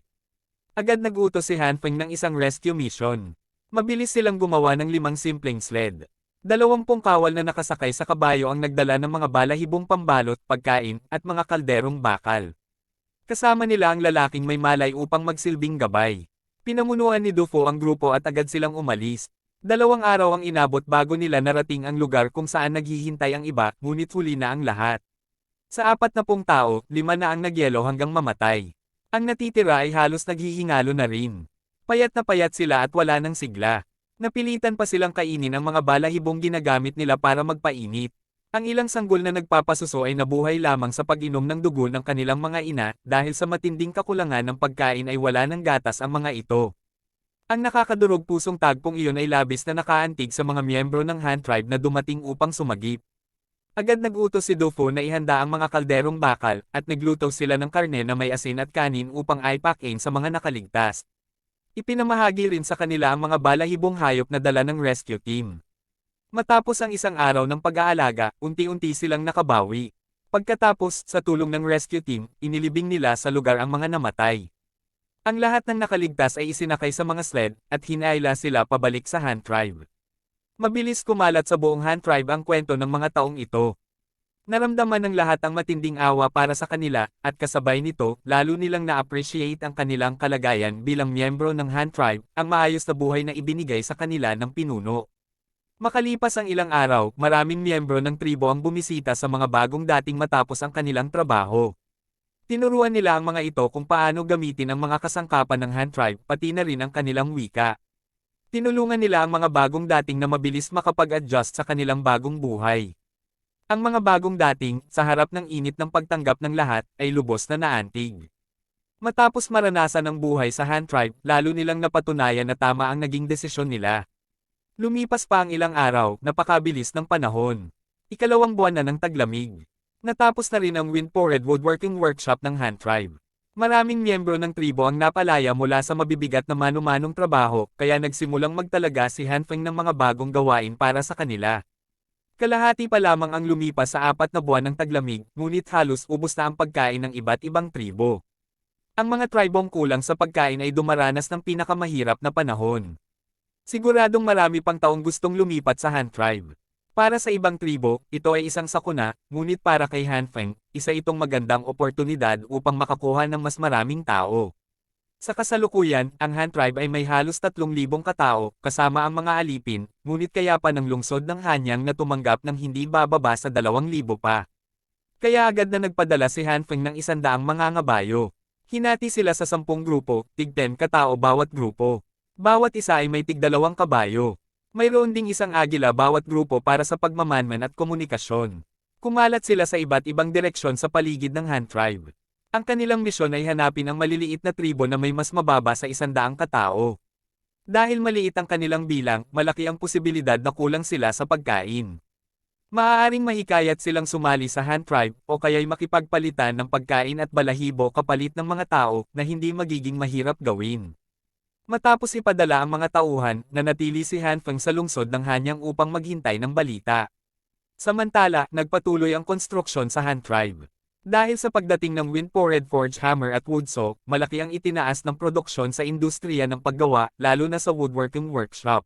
S1: Agad nagutos si Han Feng ng isang rescue mission. Mabilis silang gumawa ng 5 simpleng sled. 20 kawal na nakasakay sa kabayo ang nagdala ng mga balahibong pambalot, pagkain, at mga kalderong bakal. Kasama nila ang lalaking may malay upang magsilbing gabay. Pinamunuan ni Dufo ang grupo at agad silang umalis. 2 araw ang inabot bago nila narating ang lugar kung saan naghihintay ang iba, ngunit huli na ang lahat. Sa 40 tao, 5 na ang nagyelo hanggang mamatay. Ang natitira ay halos naghihingalo na rin. Payat na payat sila at wala ng sigla. Napilitan pa silang kainin ang mga balahibong ginagamit nila para magpainit. Ang ilang sanggol na nagpapasuso ay nabuhay lamang sa pag-inom ng dugo ng kanilang mga ina, dahil sa matinding kakulangan ng pagkain ay wala ng gatas ang mga ito. Ang nakakadurog pusong tagpong iyon ay labis na nakaantig sa mga miyembro ng Han Tribe na dumating upang sumagip. Agad nagutos si Dufo na ihanda ang mga kalderong bakal, at nagluto sila ng karne na may asin at kanin upang aipakin sa mga nakaligtas. Ipinamahagi rin sa kanila ang mga balahibong hayop na dala ng rescue team. Matapos ang 1 araw ng pag-aalaga, unti-unti silang nakabawi. Pagkatapos, sa tulong ng rescue team, inilibing nila sa lugar ang mga namatay. Ang lahat ng nakaligtas ay isinakay sa mga sled, at hinayla sila pabalik sa Han Tribe. Mabilis kumalat sa buong Han Tribe ang kwento ng mga taong ito. Naramdaman ng lahat ang matinding awa para sa kanila, at kasabay nito, lalo nilang na-appreciate ang kanilang kalagayan bilang miyembro ng Han Tribe, ang maayos na buhay na ibinigay sa kanila ng pinuno. Makalipas ang ilang araw, maraming miyembro ng tribo ang bumisita sa mga bagong dating matapos ang kanilang trabaho. Tinuruan nila ang mga ito kung paano gamitin ang mga kasangkapan ng Han Tribe, pati na rin ang kanilang wika. Tinulungan nila ang mga bagong dating na mabilis makapag-adjust sa kanilang bagong buhay. Ang mga bagong dating, sa harap ng init ng pagtanggap ng lahat, ay lubos na naantig. Matapos maranasan ang buhay sa Han Tribe, lalo nilang napatunayan na tama ang naging desisyon nila. Lumipas pa ang ilang araw, napakabilis ng panahon. Ikalawang buwan na ng taglamig. Natapos na rin ang Windpored Woodworking Workshop ng Han Tribe. Maraming miyembro ng tribo ang napalaya mula sa mabibigat na manu-manong trabaho, kaya nagsimulang magtalaga si Han Feng ng mga bagong gawain para sa kanila. Kalahati pa lamang ang lumipas sa 4 na buwan ng taglamig, ngunit halos ubos na ang pagkain ng iba't ibang tribo. Ang mga tribong kulang sa pagkain ay dumaranas ng pinakamahirap na panahon. Siguradong marami pang taong gustong lumipat sa Han Tribe. Para sa ibang tribo, ito ay isang sakuna, ngunit para kay Han Feng, isa itong magandang oportunidad upang makakuha ng mas maraming tao. Sa kasalukuyan, ang Han Tribe ay may halos 3,000 katao, kasama ang mga alipin, ngunit kaya pa ng lungsod ng Hanyang na tumanggap ng hindi bababa sa 2,000 pa. Kaya agad na nagpadala si Han Feng ng 100 mangangabayo. Hinati sila sa 10 grupo, tig 10 katao bawat grupo. Bawat isa ay may tig 2 kabayo. Mayroon ding isang agila bawat grupo para sa pagmamanman at komunikasyon. Kumalat sila sa iba't ibang direksyon sa paligid ng Han Tribe. Ang kanilang misyon ay hanapin ang maliliit na tribo na may mas mababa sa 100 katao. Dahil maliit ang kanilang bilang, malaki ang posibilidad na kulang sila sa pagkain. Maaaring mahikayat silang sumali sa Han Tribe o kaya'y makipagpalitan ng pagkain at balahibo kapalit ng mga tao na hindi magiging mahirap gawin. Matapos ipadala ang mga tauhan, nanatili si Han Feng sa lungsod ng Hanyang upang maghintay ng balita. Samantala, nagpatuloy ang konstruksyon sa Han Tribe. Dahil sa pagdating ng Windpored Forge Hammer at Woodsaw, malaki ang itinaas ng produksyon sa industriya ng paggawa, lalo na sa woodworking workshop.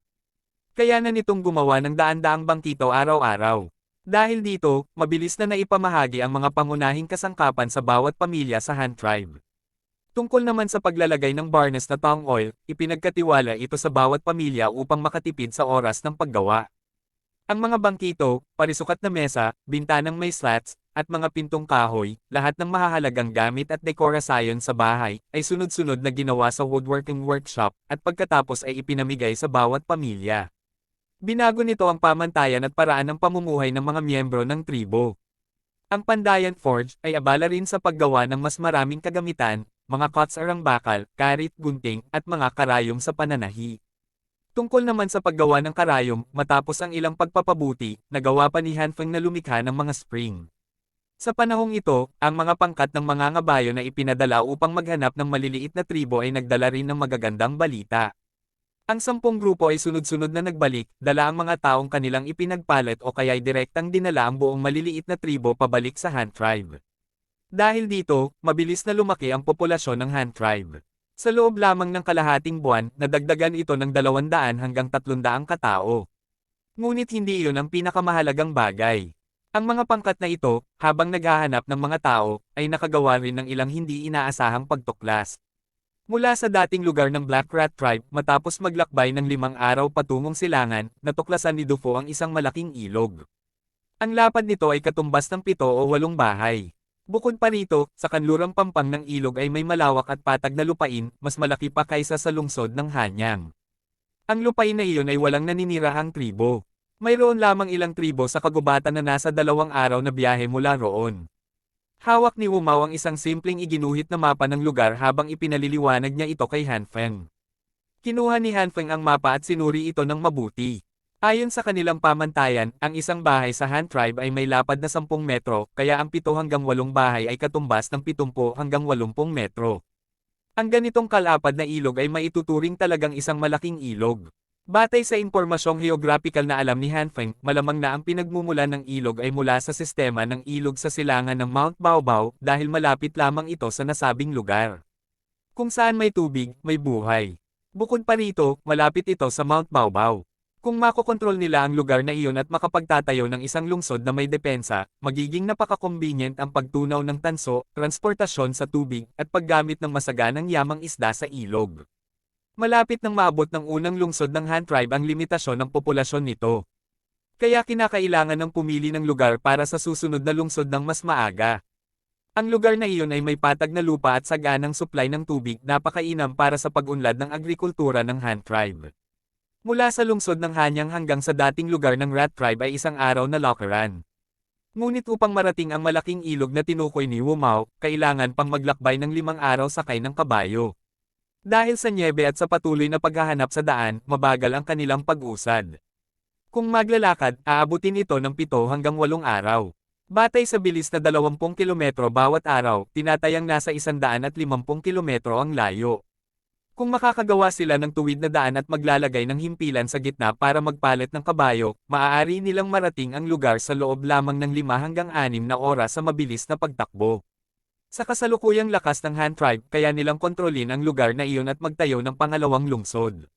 S1: Kaya na nitong gumawa ng daan-daang bangkito araw-araw. Dahil dito, mabilis na naipamahagi ang mga pangunahing kasangkapan sa bawat pamilya sa Han Tribe. Tungkol naman sa paglalagay ng varnish na tongue oil, ipinagkatiwala ito sa bawat pamilya upang makatipid sa oras ng paggawa. Ang mga bangkito, parisukat na mesa, bintanang may slats, at mga pintong kahoy, lahat ng mahahalagang gamit at dekorasyon sa bahay, ay sunod-sunod na ginawa sa woodworking workshop, at pagkatapos ay ipinamigay sa bawat pamilya. Binago nito ang pamantayan at paraan ng pamumuhay ng mga miyembro ng tribo. Ang Pandayan Forge ay abala rin sa paggawa ng mas maraming kagamitan, mga kotsarang bakal, karit, gunting, at mga karayom sa pananahi. Tungkol naman sa paggawa ng karayom, matapos ang ilang pagpapabuti, nagawa pa ni Han Feng na lumikha ng mga spring. Sa panahong ito, ang mga pangkat ng mangangabayo na ipinadala upang maghanap ng maliliit na tribo ay nagdala rin ng magagandang balita. Ang 10 grupo ay sunod-sunod na nagbalik, dala ang mga taong kanilang ipinagpalit o kaya'y direktang dinala ang buong maliliit na tribo pabalik sa Han Tribe. Dahil dito, mabilis na lumaki ang populasyon ng Han Tribe. Sa loob lamang ng kalahating buwan, nadagdagan ito ng 200 hanggang 300 katao. Ngunit hindi iyon ang pinakamahalagang bagay. Ang mga pangkat na ito, habang naghahanap ng mga tao, ay nakagawa rin ng ilang hindi inaasahang pagtuklas. Mula sa dating lugar ng Black Rat Tribe, matapos maglakbay ng 5 araw patungong silangan, natuklasan ni Dufo ang isang malaking ilog. Ang lapad nito ay katumbas ng 7 o 8 bahay. Bukod pa rito, sa kanlurang pampang ng ilog ay may malawak at patag na lupain, mas malaki pa kaysa sa lungsod ng Hanyang. Ang lupain na iyon ay walang naninirahang tribo. Mayroon lamang ilang tribo sa kagubatan na nasa 2 araw na biyahe mula roon. Hawak ni Wu Mao ang isang simpleng iginuhit na mapa ng lugar habang ipinaliliwanag niya ito kay Han Feng. Kinuha ni Han Feng ang mapa at sinuri ito ng mabuti. Ayon sa kanilang pamantayan, ang isang bahay sa Han Tribe ay may lapad na 10 metro, kaya ang 7 hanggang 8 bahay ay katumbas ng 70 hanggang 80 metro. Ang ganitong kalapad na ilog ay maituturing talagang isang malaking ilog. Batay sa impormasyong geographical na alam ni Han Feng, malamang na ang pinagmumulan ng ilog ay mula sa sistema ng ilog sa silangan ng Mount Baobao dahil malapit lamang ito sa nasabing lugar. Kung saan may tubig, may buhay. Bukod pa rito, malapit ito sa Mount Baobao. Kung makokontrol nila ang lugar na iyon at makapagtatayo ng isang lungsod na may depensa, magiging napaka-convenient ang pagtunaw ng tanso, transportasyon sa tubig, at paggamit ng masaganang yamang isda sa ilog. Malapit nang maabot ng unang lungsod ng Han Tribe ang limitasyon ng populasyon nito. Kaya kinakailangan ng pumili ng lugar para sa susunod na lungsod ng mas maaga. Ang lugar na iyon ay may patag na lupa at saganang supply ng tubig, napakainam para sa pag-unlad ng agrikultura ng Han Tribe. Mula sa lungsod ng Hanyang hanggang sa dating lugar ng Rat Tribe ay isang araw na lakaran. Ngunit upang marating ang malaking ilog na tinukoy ni Wumao, kailangan pang maglakbay ng 5 araw sakay ng kabayo. Dahil sa nyebe at sa patuloy na paghahanap sa daan, mabagal ang kanilang pag-usad. Kung maglalakad, aabutin ito ng 7 hanggang 8 araw. Batay sa bilis na 20 kilometro bawat araw, tinatayang nasa 150 kilometro ang layo. Kung makakagawa sila ng tuwid na daan at maglalagay ng himpilan sa gitna para magpalit ng kabayo, maaari nilang marating ang lugar sa loob lamang ng 5 hanggang 6 na oras sa mabilis na pagtakbo. Sa kasalukuyang lakas ng Han tribe, kaya nilang kontrolin ang lugar na iyon at magtayo ng pangalawang lungsod.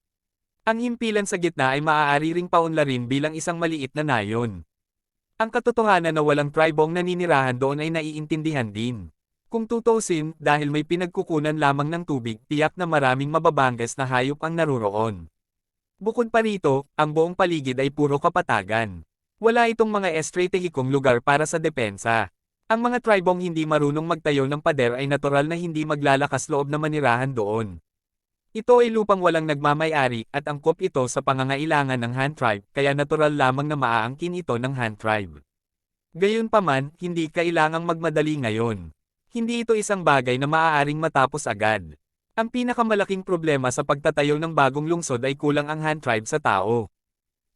S1: Ang himpilan sa gitna ay maaari ring paunlarin bilang isang maliit na nayon. Ang katotohanan na walang tribong naninirahan doon ay naiintindihan din. Kung tutusin, dahil may pinagkukunan lamang ng tubig, tiyak na maraming mababangas na hayop ang naruroon. Bukod pa rito, ang buong paligid ay puro kapatagan. Wala itong mga estratehikong lugar para sa depensa. Ang mga tribong hindi marunong magtayo ng pader ay natural na hindi maglalakas loob na manirahan doon. Ito ay lupang walang nagmamay-ari at angkop ito sa pangangailangan ng Han tribe, kaya natural lamang na maaangkin ito ng Han tribe. Gayunpaman, hindi kailangang magmadali ngayon. Hindi ito isang bagay na maaaring matapos agad. Ang pinakamalaking problema sa pagtatayo ng bagong lungsod ay kulang ang Han tribe sa tao.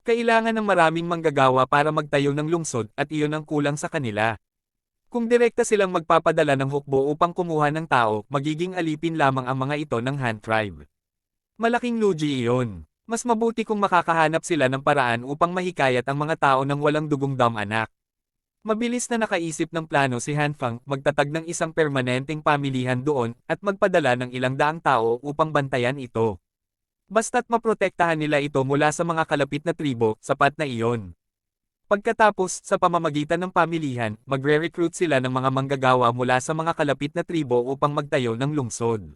S1: Kailangan ng maraming manggagawa para magtayo ng lungsod at iyon ang kulang sa kanila. Kung direkta silang magpapadala ng hukbo upang kumuha ng tao, magiging alipin lamang ang mga ito ng Han tribe. Malaking lugi iyon. Mas mabuti kung makakahanap sila ng paraan upang mahikayat ang mga tao ng walang dugong dam-anak. Mabilis na nakaisip ng plano si Han Fang, magtatag ng isang permanenteng pamilihan doon, at magpadala ng ilang daang tao upang bantayan ito. Basta't maprotektahan nila ito mula sa mga kalapit na tribo, sapat na iyon. Pagkatapos, sa pamamagitan ng pamilihan, magre-recruit sila ng mga manggagawa mula sa mga kalapit na tribo upang magtayo ng lungsod.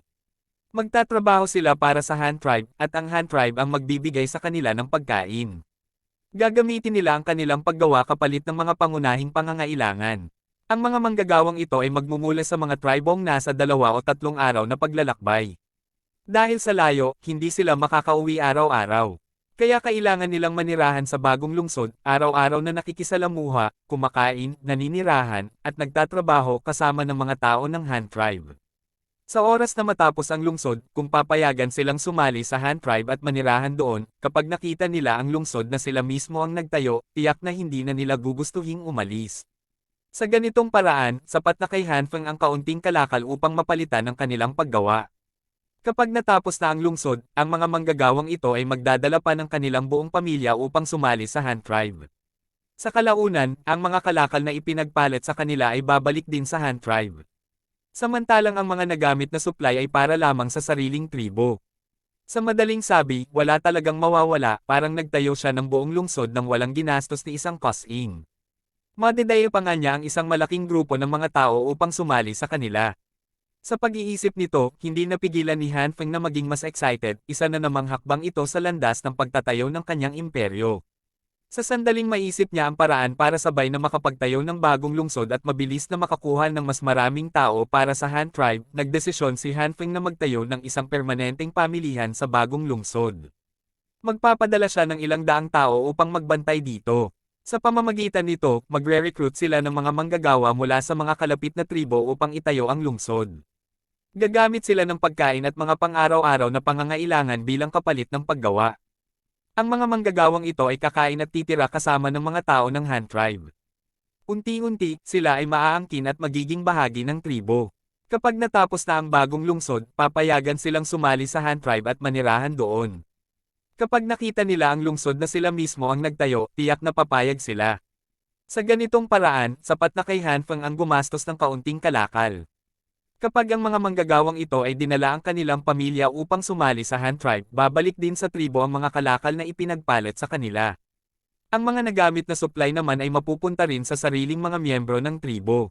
S1: Magtatrabaho sila para sa Han tribe, at ang Han tribe ang magbibigay sa kanila ng pagkain. Gagamitin nila ang kanilang paggawa kapalit ng mga pangunahing pangangailangan. Ang mga manggagawang ito ay magmumula sa mga tribong nasa 2 o 3 araw na paglalakbay. Dahil sa layo, hindi sila makakauwi araw-araw. Kaya kailangan nilang manirahan sa bagong lungsod, araw-araw na nakikisalamuha, kumakain, naninirahan, at nagtatrabaho kasama ng mga tao ng Han tribe. Sa oras na matapos ang lungsod, kung papayagan silang sumali sa Han tribe at manirahan doon, kapag nakita nila ang lungsod na sila mismo ang nagtayo, tiyak na hindi na nila gugustuhing umalis. Sa ganitong paraan, sapat na kay Han Feng ang kaunting kalakal upang mapalitan ang kanilang paggawa. Kapag natapos na ang lungsod, ang mga manggagawang ito ay magdadala pa ng kanilang buong pamilya upang sumali sa Han tribe. Sa kalaunan, ang mga kalakal na ipinagpalit sa kanila ay babalik din sa Han tribe. Samantalang ang mga nagamit na supply ay para lamang sa sariling tribo. Sa madaling sabi, wala talagang mawawala, parang nagtayo siya ng buong lungsod nang walang ginastos ni isang costing. Madidayo pa nga niya ang isang malaking grupo ng mga tao upang sumali sa kanila. Sa pag-iisip nito, hindi napigilan ni Han Feng na maging mas excited, isa na namang hakbang ito sa landas ng pagtatayo ng kanyang imperyo. Sa sandaling maisip niya ang paraan para sabay na makapagtayo ng bagong lungsod at mabilis na makakuha ng mas maraming tao para sa Han tribe, nagdesisyon si Han Feng na magtayo ng isang permanenteng pamilihan sa bagong lungsod. Magpapadala siya ng ilang daang tao upang magbantay dito. Sa pamamagitan nito, magre-recruit sila ng mga manggagawa mula sa mga kalapit na tribo upang itayo ang lungsod. Gagamit sila ng pagkain at mga pang-araw-araw na pangangailangan bilang kapalit ng paggawa. Ang mga manggagawang ito ay kakain at titira kasama ng mga tao ng Han tribe. Unti-unti, sila ay maaangkin at magiging bahagi ng tribo. Kapag natapos na ang bagong lungsod, papayagan silang sumali sa Han tribe at manirahan doon. Kapag nakita nila ang lungsod na sila mismo ang nagtayo, tiyak na papayag sila. Sa ganitong paraan, sapat na kay Han Feng ang gumastos ng kaunting kalakal. Kapag ang mga manggagawang ito ay dinala ang kanilang pamilya upang sumali sa Han tribe, babalik din sa tribo ang mga kalakal na ipinagpalit sa kanila. Ang mga nagamit na supply naman ay mapupunta rin sa sariling mga miyembro ng tribo.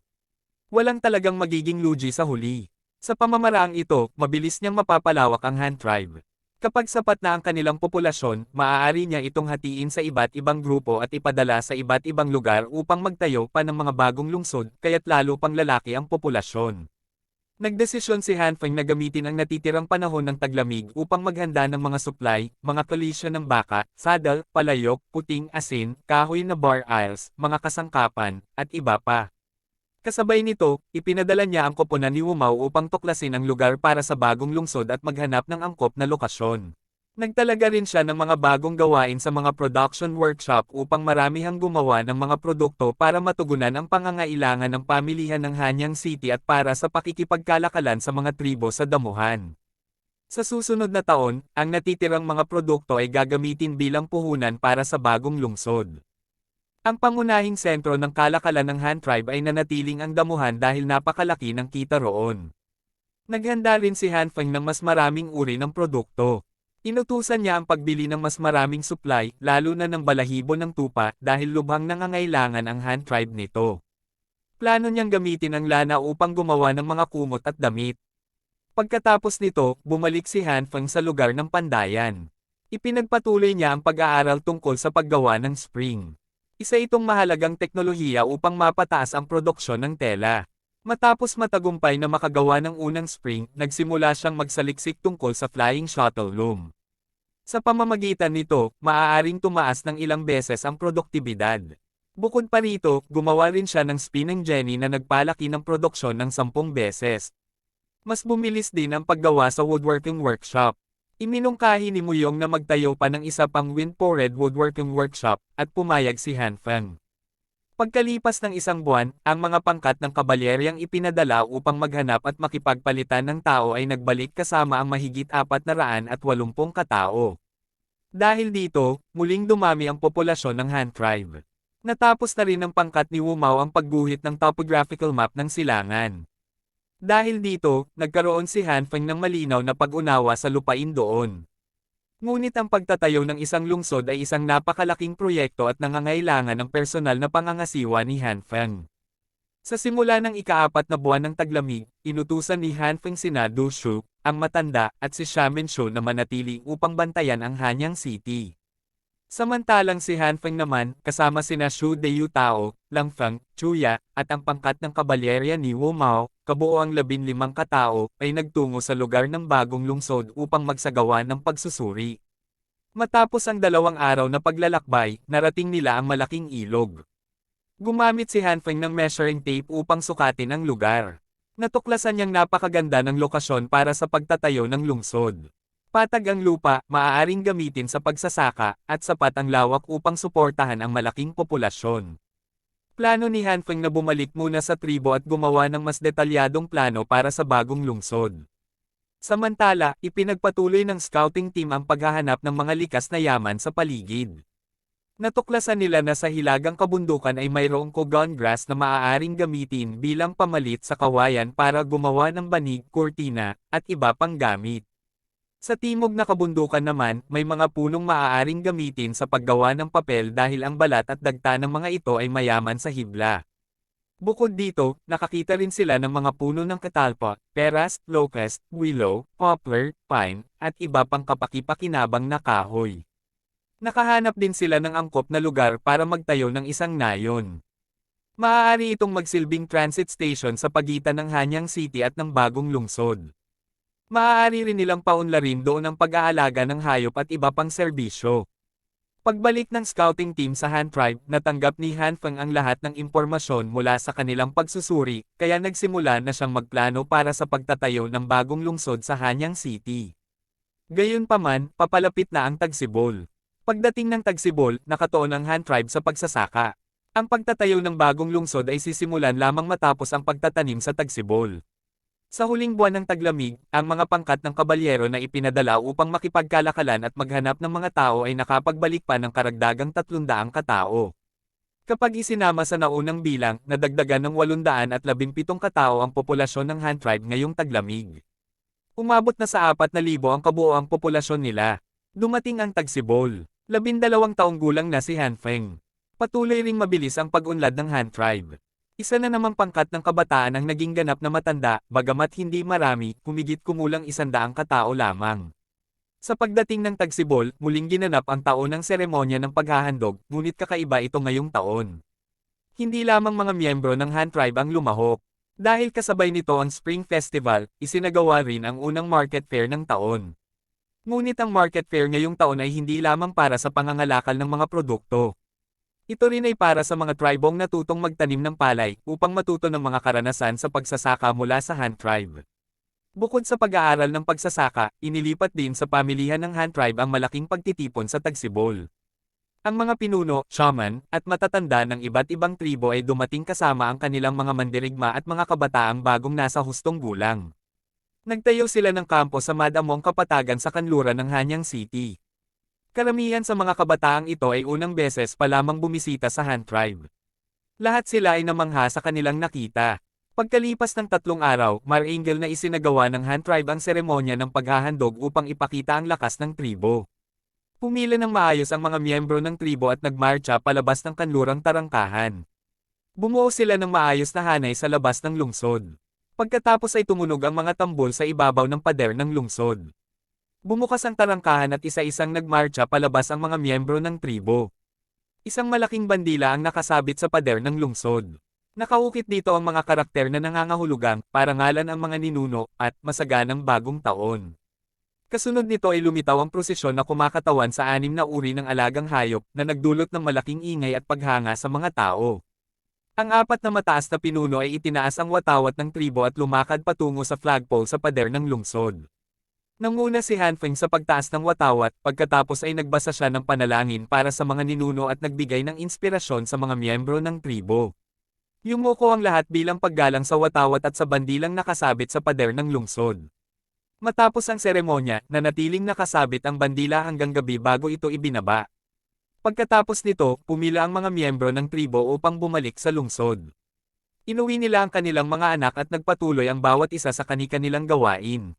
S1: Walang talagang magiging lugi sa huli. Sa pamamaraang ito, mabilis niyang mapapalawak ang Han tribe. Kapag sapat na ang kanilang populasyon, maaari niya itong hatiin sa iba't ibang grupo at ipadala sa iba't ibang lugar upang magtayo pa ng mga bagong lungsod, kaya't lalo pang lalaki ang populasyon. Nagdesisyon si Hanfeng na gamitin ang natitirang panahon ng taglamig upang maghanda ng mga supply, mga kolisyon ng baka, saddle, palayok, puting asin, kahoy na bar aisles, mga kasangkapan, at iba pa. Kasabay nito, ipinadala niya ang koponan ni Wumao upang tuklasin ang lugar para sa bagong lungsod at maghanap ng angkop na lokasyon. Nagtalaga rin siya ng mga bagong gawain sa mga production workshop upang maramihang gumawa ng mga produkto para matugunan ang pangangailangan ng pamilihan ng Hanyang City at para sa pakikipagkalakalan sa mga tribo sa damuhan. Sa susunod na taon, ang natitirang mga produkto ay gagamitin bilang puhunan para sa bagong lungsod. Ang pangunahing sentro ng kalakalan ng Han Tribe ay nanatiling ang damuhan dahil napakalaki ng kita roon. Naghanda rin si Hanfeng ng mas maraming uri ng produkto. Inutusan niya ang pagbili ng mas maraming supply, lalo na ng balahibo ng tupa, dahil lubhang nangangailangan ang Han Tribe nito. Plano niyang gamitin ang lana upang gumawa ng mga kumot at damit. Pagkatapos nito, bumalik si Hanfeng sa lugar ng pandayan. Ipinagpatuloy niya ang pag-aaral tungkol sa paggawa ng spring. Isa itong mahalagang teknolohiya upang mapataas ang produksyon ng tela. Matapos matagumpay na makagawa ng unang spring, nagsimula siyang magsaliksik tungkol sa flying shuttle loom. Sa pamamagitan nito, maaaring tumaas ng ilang beses ang produktibidad. Bukod pa rito, gumawa rin siya ng spinning jenny na nagpalaki ng produksyon ng 10 beses. Mas bumilis din ang paggawa sa woodworking workshop. Iminungkahi ni Muyong na magtayo pa ng isa pang wind-poured woodworking workshop, at pumayag si Hanfeng. Pagkalipas ng isang buwan, ang mga pangkat ng kabalyeryang ipinadala upang maghanap at makipagpalitan ng tao ay nagbalik kasama ang mahigit 480 katao. Dahil dito, muling dumami ang populasyon ng Han Tribe. Natapos na rin ng pangkat ni Wumao ang pagguhit ng topographical map ng silangan. Dahil dito, nagkaroon si Hanfeng ng malinaw na pag-unawa sa lupain doon. Ngunit ang pagtatayo ng isang lungsod ay isang napakalaking proyekto at nangangailangan ng personal na pangangasiwa ni Hanfeng. Sa simula ng ika-4 na buwan ng taglamig, inutusan ni Hanfeng sina Du Shu, ang matanda, at si Xiamen Shu na manatili upang bantayan ang Hanyang City. Samantalang si Hanfeng naman, kasama sina Xu Deyu Tao, Lang Feng, Chuya, at ang pangkat ng kabalyerya ni Wu Mao, kabuoang 15 katao, ay nagtungo sa lugar ng bagong lungsod upang magsagawa ng pagsusuri. Matapos ang 2 araw na paglalakbay, narating nila ang malaking ilog. Gumamit si Hanfeng ng measuring tape upang sukatin ang lugar. Natuklasan niyang napakaganda ng lokasyon para sa pagtatayo ng lungsod. Patag ang lupa, maaaring gamitin sa pagsasaka, at sapat ang lawak upang suportahan ang malaking populasyon. Plano ni Hanfeng na bumalik muna sa tribo at gumawa ng mas detalyadong plano para sa bagong lungsod. Samantala, ipinagpatuloy ng scouting team ang paghahanap ng mga likas na yaman sa paligid. Natuklasan nila na sa hilagang kabundukan ay mayroong kogon grass na maaaring gamitin bilang pamalit sa kawayan para gumawa ng banig, kurtina, at iba pang gamit. Sa timog na kabundukan naman, may mga punong maaaring gamitin sa paggawa ng papel dahil ang balat at dagta ng mga ito ay mayaman sa hibla. Bukod dito, nakakita rin sila ng mga puno ng catalpa, peras, locust, willow, poplar, pine, at iba pang kapaki-pakinabang na kahoy. Nakahanap din sila ng angkop na lugar para magtayo ng isang nayon. Maaari itong magsilbing transit station sa pagitan ng Hanyang City at ng bagong lungsod. Maaari rin nilang paunlarin doon ang pag-aalaga ng hayop at iba pang serbisyo. Pagbalik ng scouting team sa Han Tribe, natanggap ni Hanfeng ang lahat ng impormasyon mula sa kanilang pagsusuri, kaya nagsimula na siyang magplano para sa pagtatayo ng bagong lungsod sa Hanyang City. Gayunpaman, papalapit na ang Tagsibol. Pagdating ng Tagsibol, nakatuon ang Han Tribe sa pagsasaka. Ang pagtatayo ng bagong lungsod ay sisimulan lamang matapos ang pagtatanim sa Tagsibol. Sa huling buwan ng taglamig, ang mga pangkat ng kabalyero na ipinadala upang makipagkalakalan at maghanap ng mga tao ay nakapagbalik pa ng karagdagang 300 katao. Kapag isinama sa naunang bilang, nadagdagan ng 817 katao ang populasyon ng Han Tribe ngayong taglamig. Umabot na sa 4,000 ang kabuoang populasyon nila. Dumating ang Tagsibol. 12 taong gulang na si Hanfeng. Patuloy ring mabilis ang pag-unlad ng Han Tribe. Isa na namang pangkat ng kabataan ang naging ganap na matanda, bagamat hindi marami, humigit-kumulang 100 katao lamang. Sa pagdating ng Tagsibol, muling ginanap ang taon ng seremonya ng paghahandog, ngunit kakaiba ito ngayong taon. Hindi lamang mga miyembro ng Han Tribe ang lumahok. Dahil kasabay nito ang Spring Festival, isinagawa rin ang unang market fair ng taon. Ngunit ang market fair ngayong taon ay hindi lamang para sa pangangalakal ng mga produkto. Ito rin ay para sa mga tribong natutong magtanim ng palay upang matuto ng mga karanasan sa pagsasaka mula sa Han Tribe. Bukod sa pag-aaral ng pagsasaka, inilipat din sa pamilihan ng Han Tribe ang malaking pagtitipon sa Tagsibol. Ang mga pinuno, shaman, at matatanda ng iba't ibang tribo ay dumating kasama ang kanilang mga mandirigma at mga kabataang bagong nasa hustong gulang. Nagtayo sila ng kampo sa madamong kapatagan sa kanluran ng Hanyang City. Karamihan sa mga kabataang ito ay unang beses pa lamang bumisita sa Han Tribe. Lahat sila ay namangha sa kanilang nakita. Pagkalipas ng 3 araw, marangel na isinagawa ng Han Tribe ang seremonya ng paghahandog upang ipakita ang lakas ng tribo. Pumila ng maayos ang mga miyembro ng tribo at nagmarcha palabas ng kanlurang tarangkahan. Bumuo sila ng maayos na hanay sa labas ng lungsod. Pagkatapos ay tumunog ang mga tambol sa ibabaw ng pader ng lungsod. Bumukas ang tarangkahan at isa-isang nagmarcha palabas ang mga miyembro ng tribo. Isang malaking bandila ang nakasabit sa pader ng lungsod. Nakaukit dito ang mga karakter na nangangahulugang, parangalan ang mga ninuno, at masaganang bagong taon. Kasunod nito ay lumitaw ang prosesyon na kumakatawan sa 6 na uri ng alagang hayop na nagdulot ng malaking ingay at paghanga sa mga tao. Ang 4 na mataas na pinuno ay itinaas ang watawat ng tribo at lumakad patungo sa flagpole sa pader ng lungsod. Nanguna si Hanfeng sa pagtaas ng watawat, pagkatapos ay nagbasa siya ng panalangin para sa mga ninuno at nagbigay ng inspirasyon sa mga miyembro ng tribo. Yumuko ang lahat bilang paggalang sa watawat at sa bandilang nakasabit sa pader ng lungsod. Matapos ang seremonya, nanatiling nakasabit ang bandila hanggang gabi bago ito ibinaba. Pagkatapos nito, pumila ang mga miyembro ng tribo upang bumalik sa lungsod. Inuwi nila ang kanilang mga anak at nagpatuloy ang bawat isa sa kani-kanilang gawain.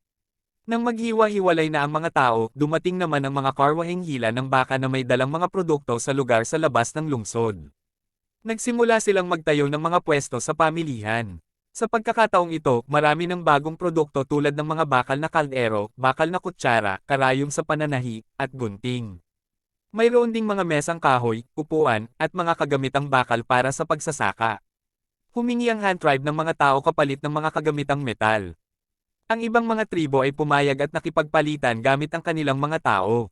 S1: Nang maghiwa-hiwalay na ang mga tao, dumating naman ang mga karwaheng hila ng baka na may dalang mga produkto sa lugar sa labas ng lungsod. Nagsimula silang magtayo ng mga pwesto sa pamilihan. Sa pagkakataong ito, marami ng bagong produkto tulad ng mga bakal na kaldero, bakal na kutsara, karayom sa pananahi, at gunting. Mayroon ding mga mesang kahoy, upuan, at mga kagamitang bakal para sa pagsasaka. Humingi ang Han Tribe ng mga tao kapalit ng mga kagamitang metal. Ang ibang mga tribo ay pumayag at nakipagpalitan gamit ang kanilang mga tao.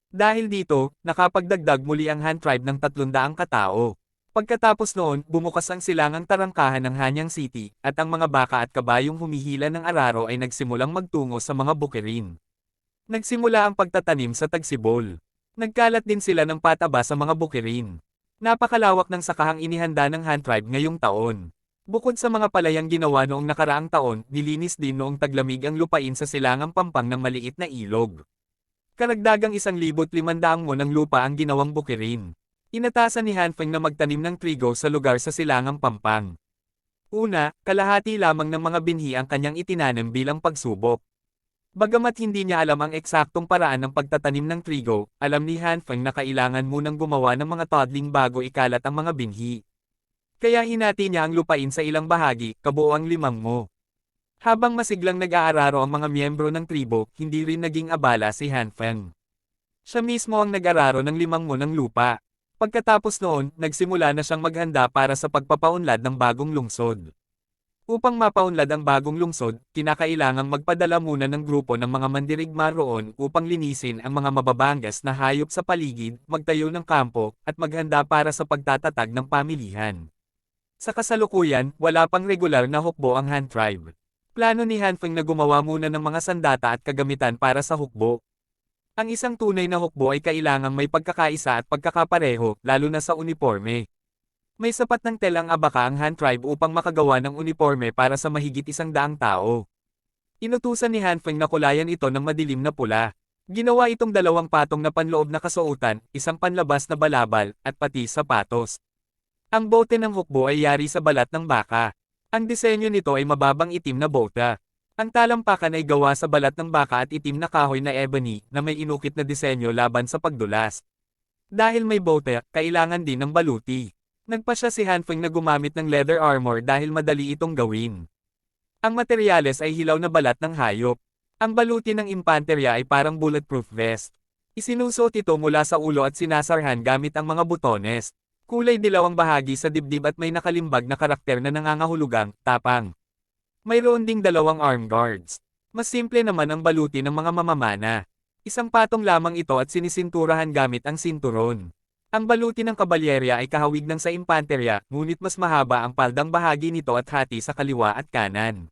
S1: Dahil dito, nakapagdagdag muli ang Han Tribe ng 300 katao. Pagkatapos noon, bumukas ang silangang tarangkahan ng Hanyang City, at ang mga baka at kabayong humihila ng araro ay nagsimulang magtungo sa mga bukirin. Nagsimula ang pagtatanim sa Tagsibol. Nagkalat din sila ng pataba sa mga bukirin. Napakalawak ng sakahang inihanda ng Han Tribe ngayong taon. Bukod sa mga palayang ginawa noong nakaraang taon, nilinis din noong taglamig ang lupain sa silangang pampang ng maliit na ilog. Karagdagang 1,500 mo ng lupa ang ginawang bukirin. Inatasan ni Hanfeng na magtanim ng trigo sa lugar sa silangang pampang. Una, kalahati lamang ng mga binhi ang kanyang itinanim bilang pagsubok. Bagamat hindi niya alam ang eksaktong paraan ng pagtatanim ng trigo, alam ni Hanfeng na kailangan munang gumawa ng mga todling bago ikalat ang mga binhi. Kaya hinati niya ang lupain sa ilang bahagi, kabuoang 5 mo. Habang masiglang nag-aararo ang mga miyembro ng tribo, hindi rin naging abala si Hanfeng. Siya mismo ang nag-araro ng 5 mo ng lupa. Pagkatapos noon, nagsimula na siyang maghanda para sa pagpapaunlad ng bagong lungsod. Upang mapaunlad ang bagong lungsod, kinakailangang magpadala muna ng grupo ng mga mandirigma roon upang linisin ang mga mababangas na hayop sa paligid, magtayo ng kampo, at maghanda para sa pagtatatag ng pamilihan. Sa kasalukuyan, wala pang regular na hukbo ang Han Tribe. Plano ni Hanfeng na gumawa muna ng mga sandata at kagamitan para sa hukbo. Ang isang tunay na hukbo ay kailangang may pagkakaisa at pagkakapareho, lalo na sa uniforme. May sapat ng telang abaka ang Han Tribe upang makagawa ng uniforme para sa mahigit 100 tao. Inutusan ni Hanfeng na kulayan ito ng madilim na pula. Ginawa itong 2 patong na panloob na kasuotan, isang panlabas na balabal, at pati sapatos. Ang bote ng hukbo ay yari sa balat ng baka. Ang disenyo nito ay mababang itim na bota. Ang talampakan ay gawa sa balat ng baka at itim na kahoy na ebony na may inukit na disenyo laban sa pagdulas. Dahil may bote, kailangan din ng baluti. Nagpasya si Hanfeng na gumamit ng leather armor dahil madali itong gawin. Ang materyales ay hilaw na balat ng hayop. Ang baluti ng impanterya ay parang bulletproof vest. Isinusuot ito mula sa ulo at sinasarhan gamit ang mga butones. Kulay dilaw ang bahagi sa dibdib at may nakalimbag na karakter na nangangahulugang, tapang. Mayroon ding dalawang arm guards. Mas simple naman ang baluti ng mga mamamana. Isang patong lamang ito at sinisinturahan gamit ang sinturon. Ang baluti ng kabalyerya ay kahawig ng sa impanterya, ngunit mas mahaba ang paldang bahagi nito at hati sa kaliwa at kanan.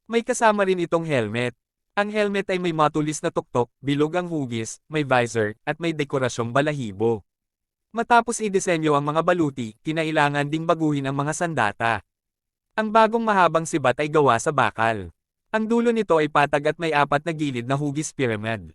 S1: May kasama rin itong helmet. Ang helmet ay may matulis na tuktok, bilog ang hugis, may visor, at may dekorasyong balahibo. Matapos idisenyo ang mga baluti, kinailangan ding baguhin ang mga sandata. Ang bagong mahabang sibat ay gawa sa bakal. Ang dulo nito ay patag at may apat na gilid na hugis pyramid.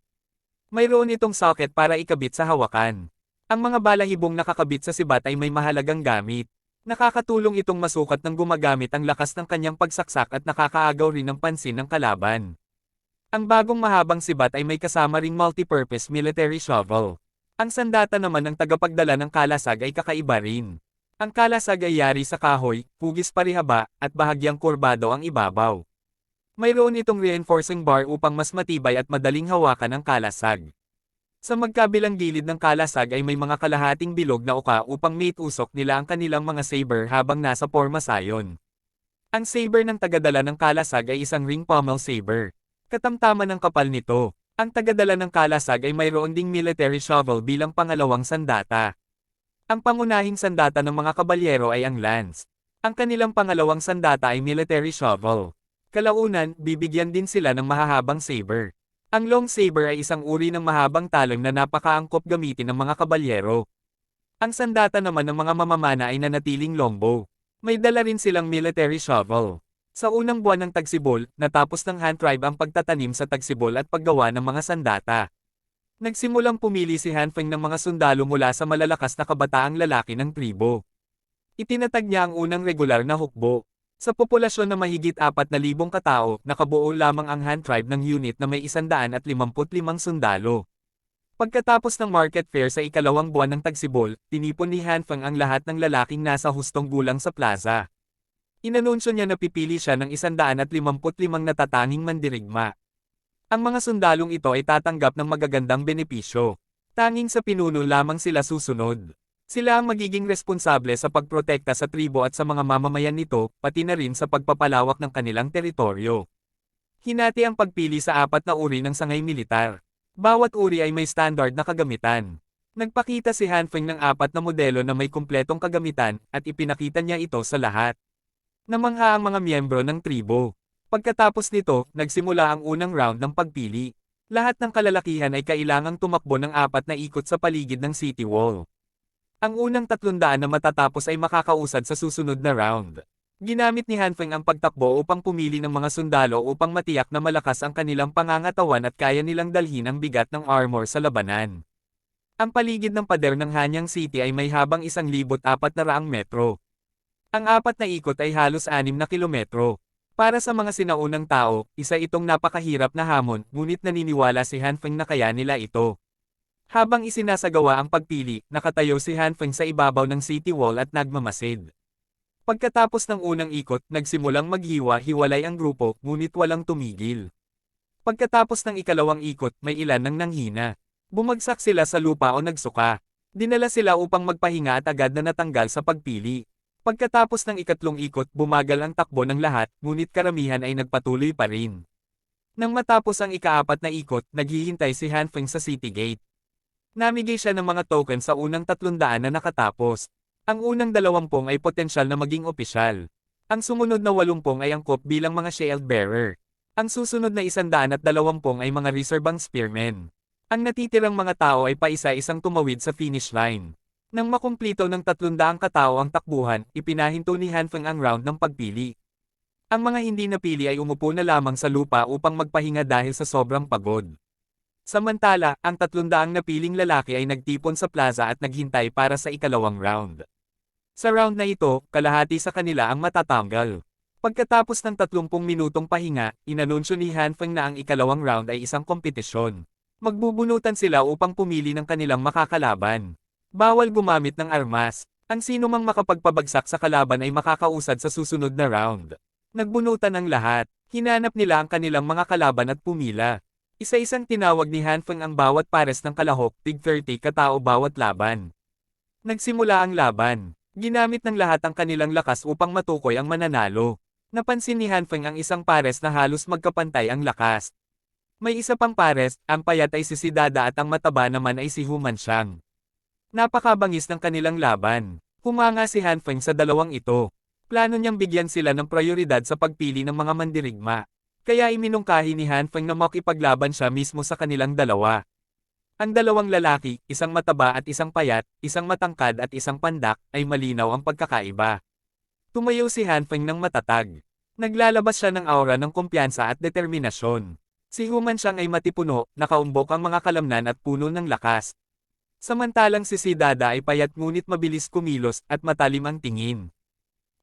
S1: Mayroon itong socket para ikabit sa hawakan. Ang mga balahibong nakakabit sa sibat ay may mahalagang gamit. Nakakatulong itong masukat ng gumagamit ang lakas ng kanyang pagsaksak at nakakaagaw rin ng pansin ng kalaban. Ang bagong mahabang sibat ay may kasama ring multi-purpose military shovel. Ang sandata naman ng tagapagdala ng kalasag ay kakaiba rin. Ang kalasag ay yari sa kahoy, hugis parihaba, at bahagyang kurbado ang ibabaw. Mayroon itong reinforcing bar upang mas matibay at madaling hawakan ang kalasag. Sa magkabilang gilid ng kalasag ay may mga kalahating bilog na uka upang maitusok nila ang kanilang mga saber habang nasa pormasayon. Ang saber ng tagadala ng kalasag ay isang ring pommel saber. Katamtaman ng kapal nito. Ang tagadala ng kalasag ay mayroon ding military shovel bilang pangalawang sandata. Ang pangunahing sandata ng mga kabalyero ay ang lance. Ang kanilang pangalawang sandata ay military shovel. Kalaunan, bibigyan din sila ng mahahabang saber. Ang long saber ay isang uri ng mahabang talon na napakaangkop gamitin ng mga kabalyero. Ang sandata naman ng mga mamamana ay nanatiling longbow. May dala rin silang military shovel. Sa unang buwan ng tagsibol, natapos ng Han tribe ang pagtatanim sa tagsibol at paggawa ng mga sandata. Nagsimulang pumili si Han Feng ng mga sundalo mula sa malalakas na kabataang lalaki ng tribo. Itinatag niya ang unang regular na hukbo. Sa populasyon na mahigit 4,000 katao, nakabuo lamang ang Han tribe ng unit na may 155 sundalo. Pagkatapos ng market fair sa ikalawang buwan ng tagsibol, tinipon ni Han Feng ang lahat ng lalaking nasa hustong gulang sa plaza. Inanunsyo niya na pipili siya ng 155 natatanging mandirigma. Ang mga sundalong ito ay tatanggap ng magagandang benepisyo. Tanging sa pinuno lamang sila susunod. Sila ang magiging responsable sa pagprotekta sa tribo at sa mga mamamayan nito, pati na rin sa pagpapalawak ng kanilang teritoryo. Hinati ang pagpili sa 4 na uri ng sangay militar. Bawat uri ay may standard na kagamitan. Nagpakita si Han Feng ng 4 na modelo na may kumpletong kagamitan, at ipinakita niya ito sa lahat. Namangha ang mga miyembro ng tribo. Pagkatapos nito, nagsimula ang unang round ng pagpili. Lahat ng kalalakihan ay kailangang tumakbo ng 4 na ikot sa paligid ng city wall. Ang unang 300 na matatapos ay makakausad sa susunod na round. Ginamit ni Han Feng ang pagtakbo upang pumili ng mga sundalo upang matiyak na malakas ang kanilang pangangatawan at kaya nilang dalhin ang bigat ng armor sa labanan. Ang paligid ng pader ng Hanyang City ay may habang 1,400 metro. Ang 4 na ikot ay halos 6 na kilometro. Para sa mga sinaunang tao, isa itong napakahirap na hamon, ngunit naniniwala si Han Feng na kaya nila ito. Habang isinasagawa ang pagpili, nakatayo si Han Feng sa ibabaw ng city wall at nagmamasid. Pagkatapos ng unang ikot, nagsimulang maghiwa-hiwalay ang grupo, ngunit walang tumigil. Pagkatapos ng ikalawang ikot, may ilan nang nanghina. Bumagsak sila sa lupa o nagsuka. Dinala sila upang magpahinga at agad na natanggal sa pagpili. Pagkatapos ng ikatlong ikot, bumagal ang takbo ng lahat, ngunit karamihan ay nagpatuloy pa rin. Nang matapos ang ika-4 na ikot, naghihintay si Han Feng sa city gate. Namigay siya ng mga token sa unang 300 na nakatapos. Ang unang 20 ay potensyal na maging opisyal. Ang sumunod na 80 ay angkop bilang mga shield bearer. Ang susunod na 120 ay mga reservang spearmen. Ang natitirang mga tao ay paisa-isang tumawid sa finish line. Nang makumplito ng 300 katao ang takbuhan, ipinahinto ni Han Feng ang round ng pagpili. Ang mga hindi napili ay umupo na lamang sa lupa upang magpahinga dahil sa sobrang pagod. Samantala, ang 300 napiling lalaki ay nagtipon sa plaza at naghintay para sa ikalawang round. Sa round na ito, kalahati sa kanila ang matatanggal. Pagkatapos ng 30 minutong pahinga, inanunsyo ni Han Feng na ang ikalawang round ay isang kompetisyon. Magbubunutan sila upang pumili ng kanilang makakalaban. Bawal gumamit ng armas. Ang sinumang makapagpabagsak sa kalaban ay makakausad sa susunod na round. Nagbunutan ang lahat. Hinanap nila ang kanilang mga kalaban at pumila. Isa-isang tinawag ni Han Feng ang bawat pares ng kalahok, tig 30 katao bawat laban. Nagsimula ang laban. Ginamit ng lahat ang kanilang lakas upang matukoy ang mananalo. Napansin ni Han Feng ang isang pares na halos magkapantay ang lakas. May isa pang pares, ang payat ay si Dada at ang mataba naman ay si Hu Manxiang. Napakabangis ng kanilang laban. Humanga si Han Feng sa dalawang ito. Plano niyang bigyan sila ng prioridad sa pagpili ng mga mandirigma. Kaya iminungkahi ni Han Feng na makipaglaban siya mismo sa kanilang dalawa. Ang dalawang lalaki, isang mataba at isang payat, isang matangkad at isang pandak, ay malinaw ang pagkakaiba. Tumayo si Han Feng ng matatag. Naglalabas siya ng aura ng kumpiyansa at determinasyon. Si Hu Manxiang ay matipuno, nakaumbok ang mga kalamnan at puno ng lakas. Samantalang si Dada ay payat ngunit mabilis kumilos at matalim ang tingin.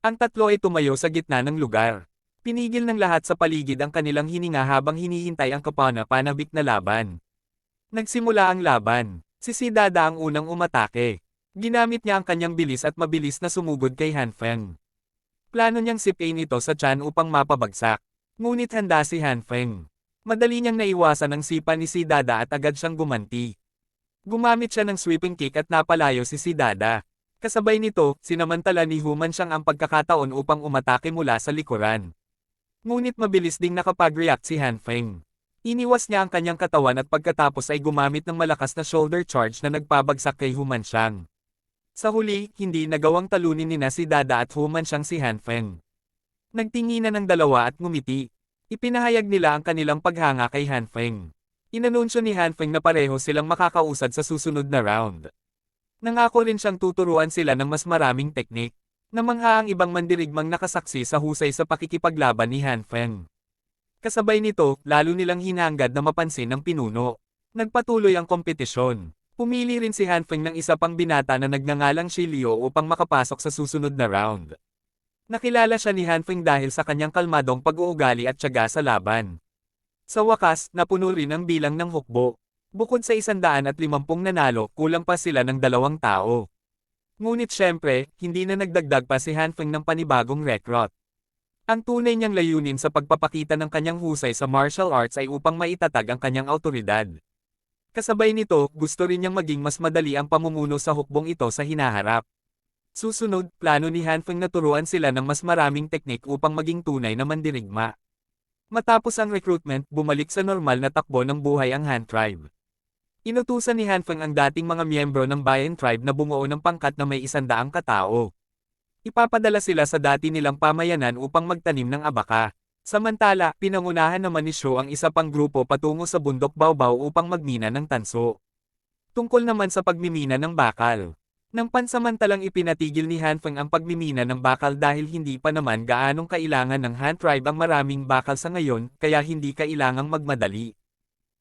S1: Ang tatlo ay tumayo sa gitna ng lugar. Pinigil ng lahat sa paligid ang kanilang hininga habang hinihintay ang kapana-panabik na laban. Nagsimula ang laban. Si Dada ang unang umatake. Ginamit niya ang kanyang bilis at mabilis na sumugod kay Han Feng. Plano niyang sipain ito sa tiyan upang mapabagsak. Ngunit handa si Han Feng. Madali niyang naiwasan ang sipa ni Dada at agad siyang gumanti. Gumamit siya ng sweeping kick at napalayo si Dada. Kasabay nito, sinamantala ni Hu Manxiang ang pagkakataon upang umatake mula sa likuran. Ngunit mabilis ding nakapag-react si Han Feng. Iniwas niya ang kanyang katawan at pagkatapos ay gumamit ng malakas na shoulder charge na nagpabagsak kay Hu Manxiang. Sa huli, hindi nagawang talunin ni Dada at Hu Manxiang si Han Feng. Nagtinginan ng dalawa at ngumiti. Ipinahayag nila ang kanilang paghanga kay Han Feng. Inanunsyo ni Han Feng na pareho silang makakausad sa susunod na round. Nangako rin siyang tuturuan sila ng mas maraming teknik. Namangha ang ibang mandirigmang nakasaksi sa husay sa pakikipaglaban ni Han Feng. Kasabay nito, lalo nilang hinahangad na mapansin ng pinuno. Nagpatuloy ang kompetisyon. Pumili rin si Han Feng ng isa pang binata na nagngangalang Shi Liu upang makapasok sa susunod na round. Nakilala siya ni Han Feng dahil sa kanyang kalmadong pag-uugali at tiyaga sa laban. Sa wakas, napuno rin ang bilang ng hukbo. Bukod sa 150 nanalo, kulang pa sila ng 2 tao. Ngunit syempre, hindi na nagdagdag pa si Han Feng ng panibagong recruit. Ang tunay niyang layunin sa pagpapakita ng kanyang husay sa martial arts ay upang maitatag ang kanyang awtoridad. Kasabay nito, gusto rin niyang maging mas madali ang pamumuno sa hukbong ito sa hinaharap. Susunod, plano ni Han Feng na turuan sila ng mas maraming teknik upang maging tunay na mandirigma. Matapos ang recruitment, bumalik sa normal na takbo ng buhay ang Han Tribe. Inutusan ni Han Feng ang dating mga miyembro ng Bayan Tribe na bumuo ng pangkat na may 100 katao. Ipapadala sila sa dati nilang pamayanan upang magtanim ng abaka. Samantala, pinangunahan naman ni Shu ang isa pang grupo patungo sa bundok Baobao upang magmina ng tanso. Tungkol naman sa pagmimina ng bakal. Nang pansamantalang ipinatigil ni Han Feng ang pagmimina ng bakal dahil hindi pa naman gaanong kailangan ng Han Tribe ang maraming bakal sa ngayon, kaya hindi kailangang magmadali.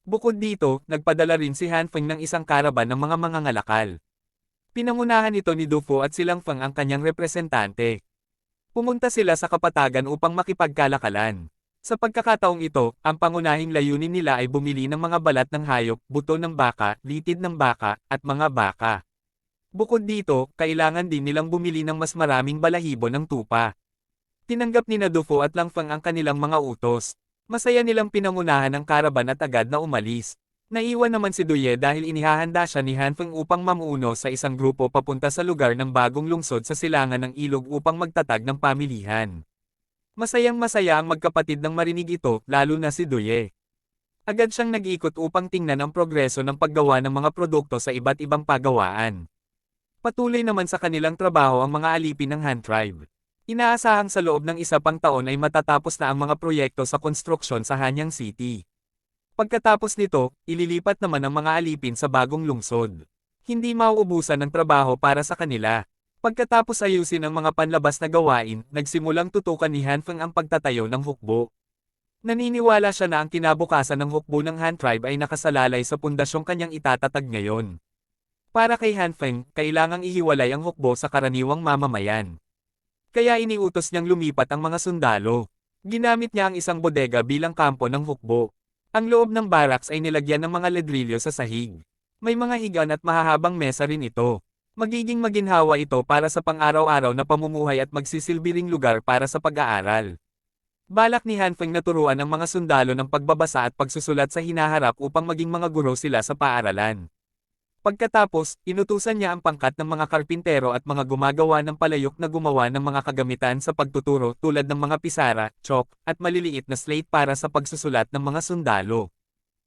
S1: Bukod dito, nagpadala rin si Han Feng ng isang karaban ng mga mangangalakal. Pinangunahan ito ni Du Fu at Silang Feng ang kanyang representante. Pumunta sila sa kapatagan upang makipagkalakalan. Sa pagkakataong ito, ang pangunahing layunin nila ay bumili ng mga balat ng hayop, buto ng baka, litid ng baka, at mga baka. Bukod dito, kailangan din nilang bumili ng mas maraming balahibo ng tupa. Tinanggap ni Du Fu at Lang Feng ang kanilang mga utos. Masaya nilang pinangunahan ang karaban at agad na umalis. Naiwan naman si Duye dahil inihahanda siya ni Han Feng upang mamuno sa isang grupo papunta sa lugar ng bagong lungsod sa silangan ng ilog upang magtatag ng pamilihan. Masayang-masaya ang magkapatid nang marinig ito, lalo na si Duye. Agad siyang nag-ikot upang tingnan ang progreso ng paggawa ng mga produkto sa iba't ibang pagawaan. Patuloy naman sa kanilang trabaho ang mga alipin ng Han Tribe. Inaasahang sa loob ng 1 pang taon ay matatapos na ang mga proyekto sa konstruksyon sa Hanyang City. Pagkatapos nito, ililipat naman ang mga alipin sa bagong lungsod. Hindi mauubusan ng trabaho para sa kanila. Pagkatapos ayusin ang mga panlabas na gawain, nagsimulang tutukan ni Han Feng ang pagtatayo ng hukbo. Naniniwala siya na ang kinabukasan ng hukbo ng Han Tribe ay nakasalalay sa pundasyong kanyang itatatag ngayon. Para kay Han Feng, kailangang ihiwalay ang hukbo sa karaniwang mamamayan. Kaya iniutos niyang lumipat ang mga sundalo. Ginamit niya ang isang bodega bilang kampo ng hukbo. Ang loob ng barracks ay nilagyan ng mga ledrilyo sa sahig. May mga higan at mahahabang mesa rin ito. Magiging maginhawa ito para sa pang-araw-araw na pamumuhay at magsisilbi ring lugar para sa pag-aaral. Balak ni Han Feng na turuan ang mga sundalo ng pagbabasa at pagsusulat sa hinaharap upang maging mga guro sila sa paaralan. Pagkatapos, inutusan niya ang pangkat ng mga karpintero at mga gumagawa ng palayok na gumawa ng mga kagamitan sa pagtuturo tulad ng mga pisara, chalk, at maliliit na slate para sa pagsusulat ng mga sundalo.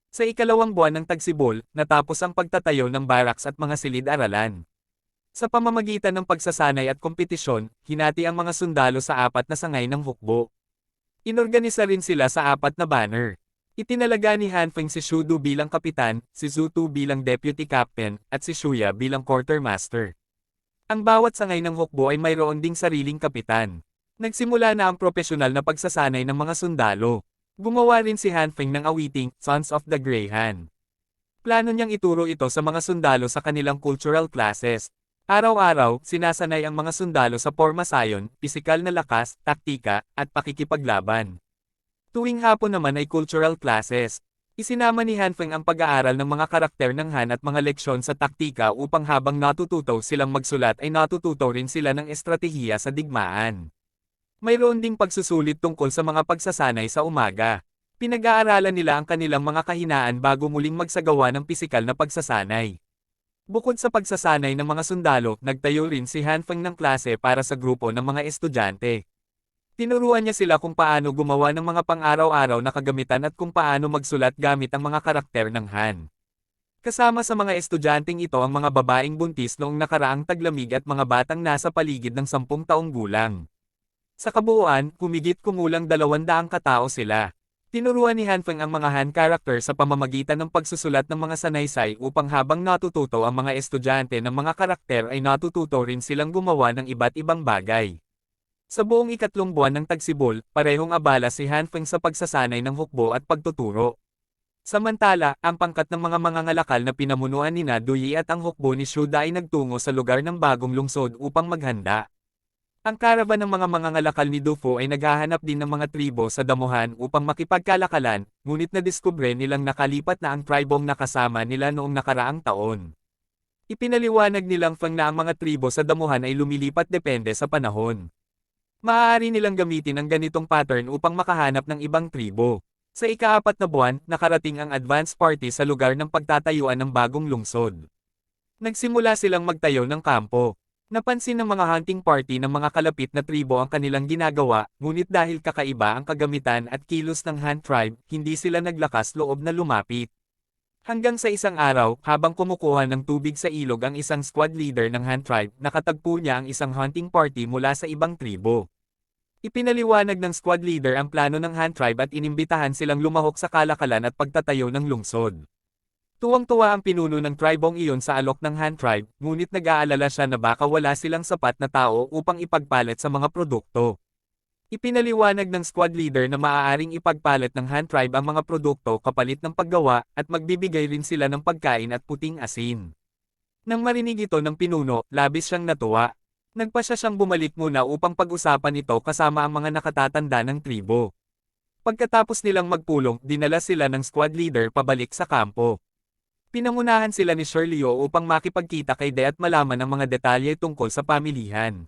S1: Sa ikalawang buwan ng tagsibol, natapos ang pagtatayo ng barracks at mga silid-aralan. Sa pamamagitan ng pagsasanay at kompetisyon, hinati ang mga sundalo sa apat na sangay ng hukbo. Inorganisa rin sila sa apat na banner. Itinalaga ni Hanfeng si Shudu bilang kapitan, si Zutu bilang deputy captain, at si Shuya bilang quartermaster. Ang bawat sangay ng hukbo ay mayroon ding sariling kapitan. Nagsimula na ang propesyonal na pagsasanay ng mga sundalo. Gumawa rin si Hanfeng ng awiting, Sons of the Grey Han. Plano niyang ituro ito sa mga sundalo sa kanilang cultural classes. Araw-araw, sinasanay ang mga sundalo sa pormasayon, pisikal na lakas, taktika, at pakikipaglaban. Tuwing hapon naman ay cultural classes. Isinama ni Hanfeng ang pag-aaral ng mga karakter ng Han at mga leksyon sa taktika upang habang natututo silang magsulat ay natututo rin sila ng estratehiya sa digmaan. Mayroon ding pagsusulit tungkol sa mga pagsasanay sa umaga. Pinag-aaralan nila ang kanilang mga kahinaan bago muling magsagawa ng pisikal na pagsasanay. Bukod sa pagsasanay ng mga sundalo, nagtayo rin si Hanfeng ng klase para sa grupo ng mga estudyante. Tinuruan niya sila kung paano gumawa ng mga pang-araw-araw na kagamitan at kung paano magsulat gamit ang mga karakter ng Han. Kasama sa mga estudyanteng ito ang mga babaeng buntis noong nakaraang taglamig at mga batang nasa paligid ng 10 taong gulang. Sa kabuuan, humigit kumulang 200 katao sila. Tinuruan ni Hanfeng ang mga Han character sa pamamagitan ng pagsusulat ng mga sanaysay upang habang natututo ang mga estudyante ng mga karakter ay natututo rin silang gumawa ng iba't ibang bagay. Sa buong ikatlong buwan ng tagsibol, parehong abala si Hanfeng sa pagsasanay ng hukbo at pagtuturo. Samantala, ang pangkat ng mga mangangalakal na pinamunuan ni Duyi at ang hukbo ni Shuda ay nagtungo sa lugar ng bagong lungsod upang maghanda. Ang karavan ng mga mangangalakal ni Dufu ay naghahanap din ng mga tribo sa damuhan upang makipagkalakalan, ngunit nadiskubre nilang nakalipat na ang tribong nakasama nila noong nakaraang taon. Ipinaliwanag nilang Feng na ang mga tribo sa damuhan ay lumilipat depende sa panahon. Maaari nilang gamitin ang ganitong pattern upang makahanap ng ibang tribo. Sa ika-4 na buwan, nakarating ang advance party sa lugar ng pagtatayuan ng bagong lungsod. Nagsimula silang magtayo ng kampo. Napansin ng mga hunting party ng mga kalapit na tribo ang kanilang ginagawa, ngunit dahil kakaiba ang kagamitan at kilos ng Han tribe, hindi sila naglakas loob na lumapit. Hanggang sa isang araw, habang kumukuha ng tubig sa ilog ang isang squad leader ng Han tribe, nakatagpo niya ang isang hunting party mula sa ibang tribo. Ipinaliwanag ng squad leader ang plano ng Han tribe at inimbitahan silang lumahok sa kalakalan at pagtatayo ng lungsod. Tuwang-tuwa ang pinuno ng tribong iyon sa alok ng Han tribe, ngunit nag-aalala siya na baka wala silang sapat na tao upang ipagpalit sa mga produkto. Ipinaliwanag ng squad leader na maaaring ipagpalit ng Han tribe ang mga produkto kapalit ng paggawa, at magbibigay rin sila ng pagkain at puting asin. Nang marinig ito ng pinuno, labis siyang natuwa. Nagpasya siyang bumalik muna upang pag-usapan ito kasama ang mga nakatatanda ng tribo. Pagkatapos nilang magpulong, dinala sila ng squad leader pabalik sa kampo. Pinangunahan sila ni Sir Leo upang makipagkita kay De at malaman ang mga detalye tungkol sa pamilihan.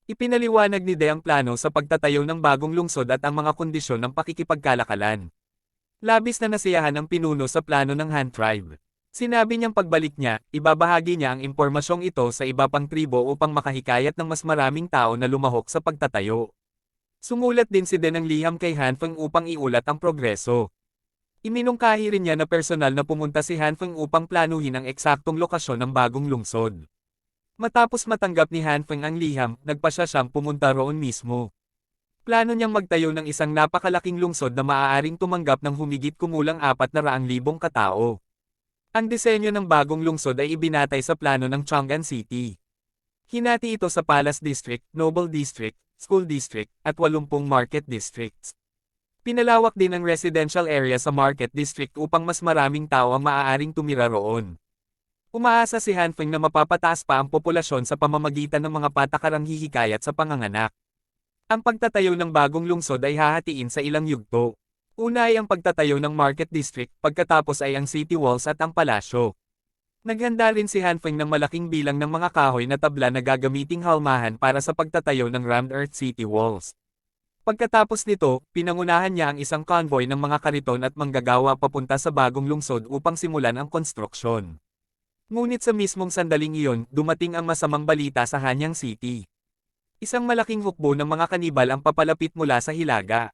S1: Ipinaliwanag ni De ang plano sa pagtatayo ng bagong lungsod at ang mga kondisyon ng pakikipagkalakalan. Labis na nasiyahan ang pinuno sa plano ng Han tribe. Sinabi niyang pagbalik niya, ibabahagi niya ang impormasyong ito sa iba pang tribo upang makahikayat ng mas maraming tao na lumahok sa pagtatayo. Sumulat din si De ng liham kay Hanfeng upang iulat ang progreso. Iminungkahi rin niya na personal na pumunta si Hanfeng upang planuhin ang eksaktong lokasyon ng bagong lungsod. Matapos matanggap ni Hanfeng ang liham, nagpasya siyang pumunta roon mismo. Plano niyang magtayo ng isang napakalaking lungsod na maaaring tumanggap ng humigit kumulang 400,000 katao. Ang disenyo ng bagong lungsod ay ibinatay sa plano ng Chang'an City. Hinati ito sa Palace District, Noble District, School District, at 80 Market Districts. Pinalawak din ang residential area sa Market District upang mas maraming tao ang maaaring tumira roon. Umaasa si Hanfeng na mapapataas pa ang populasyon sa pamamagitan ng mga patakarang hihikayat sa panganganak. Ang pagtatayo ng bagong lungsod ay hahatiin sa ilang yugto. Una ay ang pagtatayo ng Market District, pagkatapos ay ang city walls at ang palasyo. Naghanda rin si Hanfeng ng malaking bilang ng mga kahoy na tabla na gagamiting halmahan para sa pagtatayo ng rammed earth city walls. Pagkatapos nito, pinangunahan niya ang isang convoy ng mga kariton at manggagawa papunta sa bagong lungsod upang simulan ang konstruksyon. Ngunit sa mismong sandaling iyon, dumating ang masamang balita sa Hanyang City. Isang malaking hukbo ng mga kanibal ang papalapit mula sa hilaga.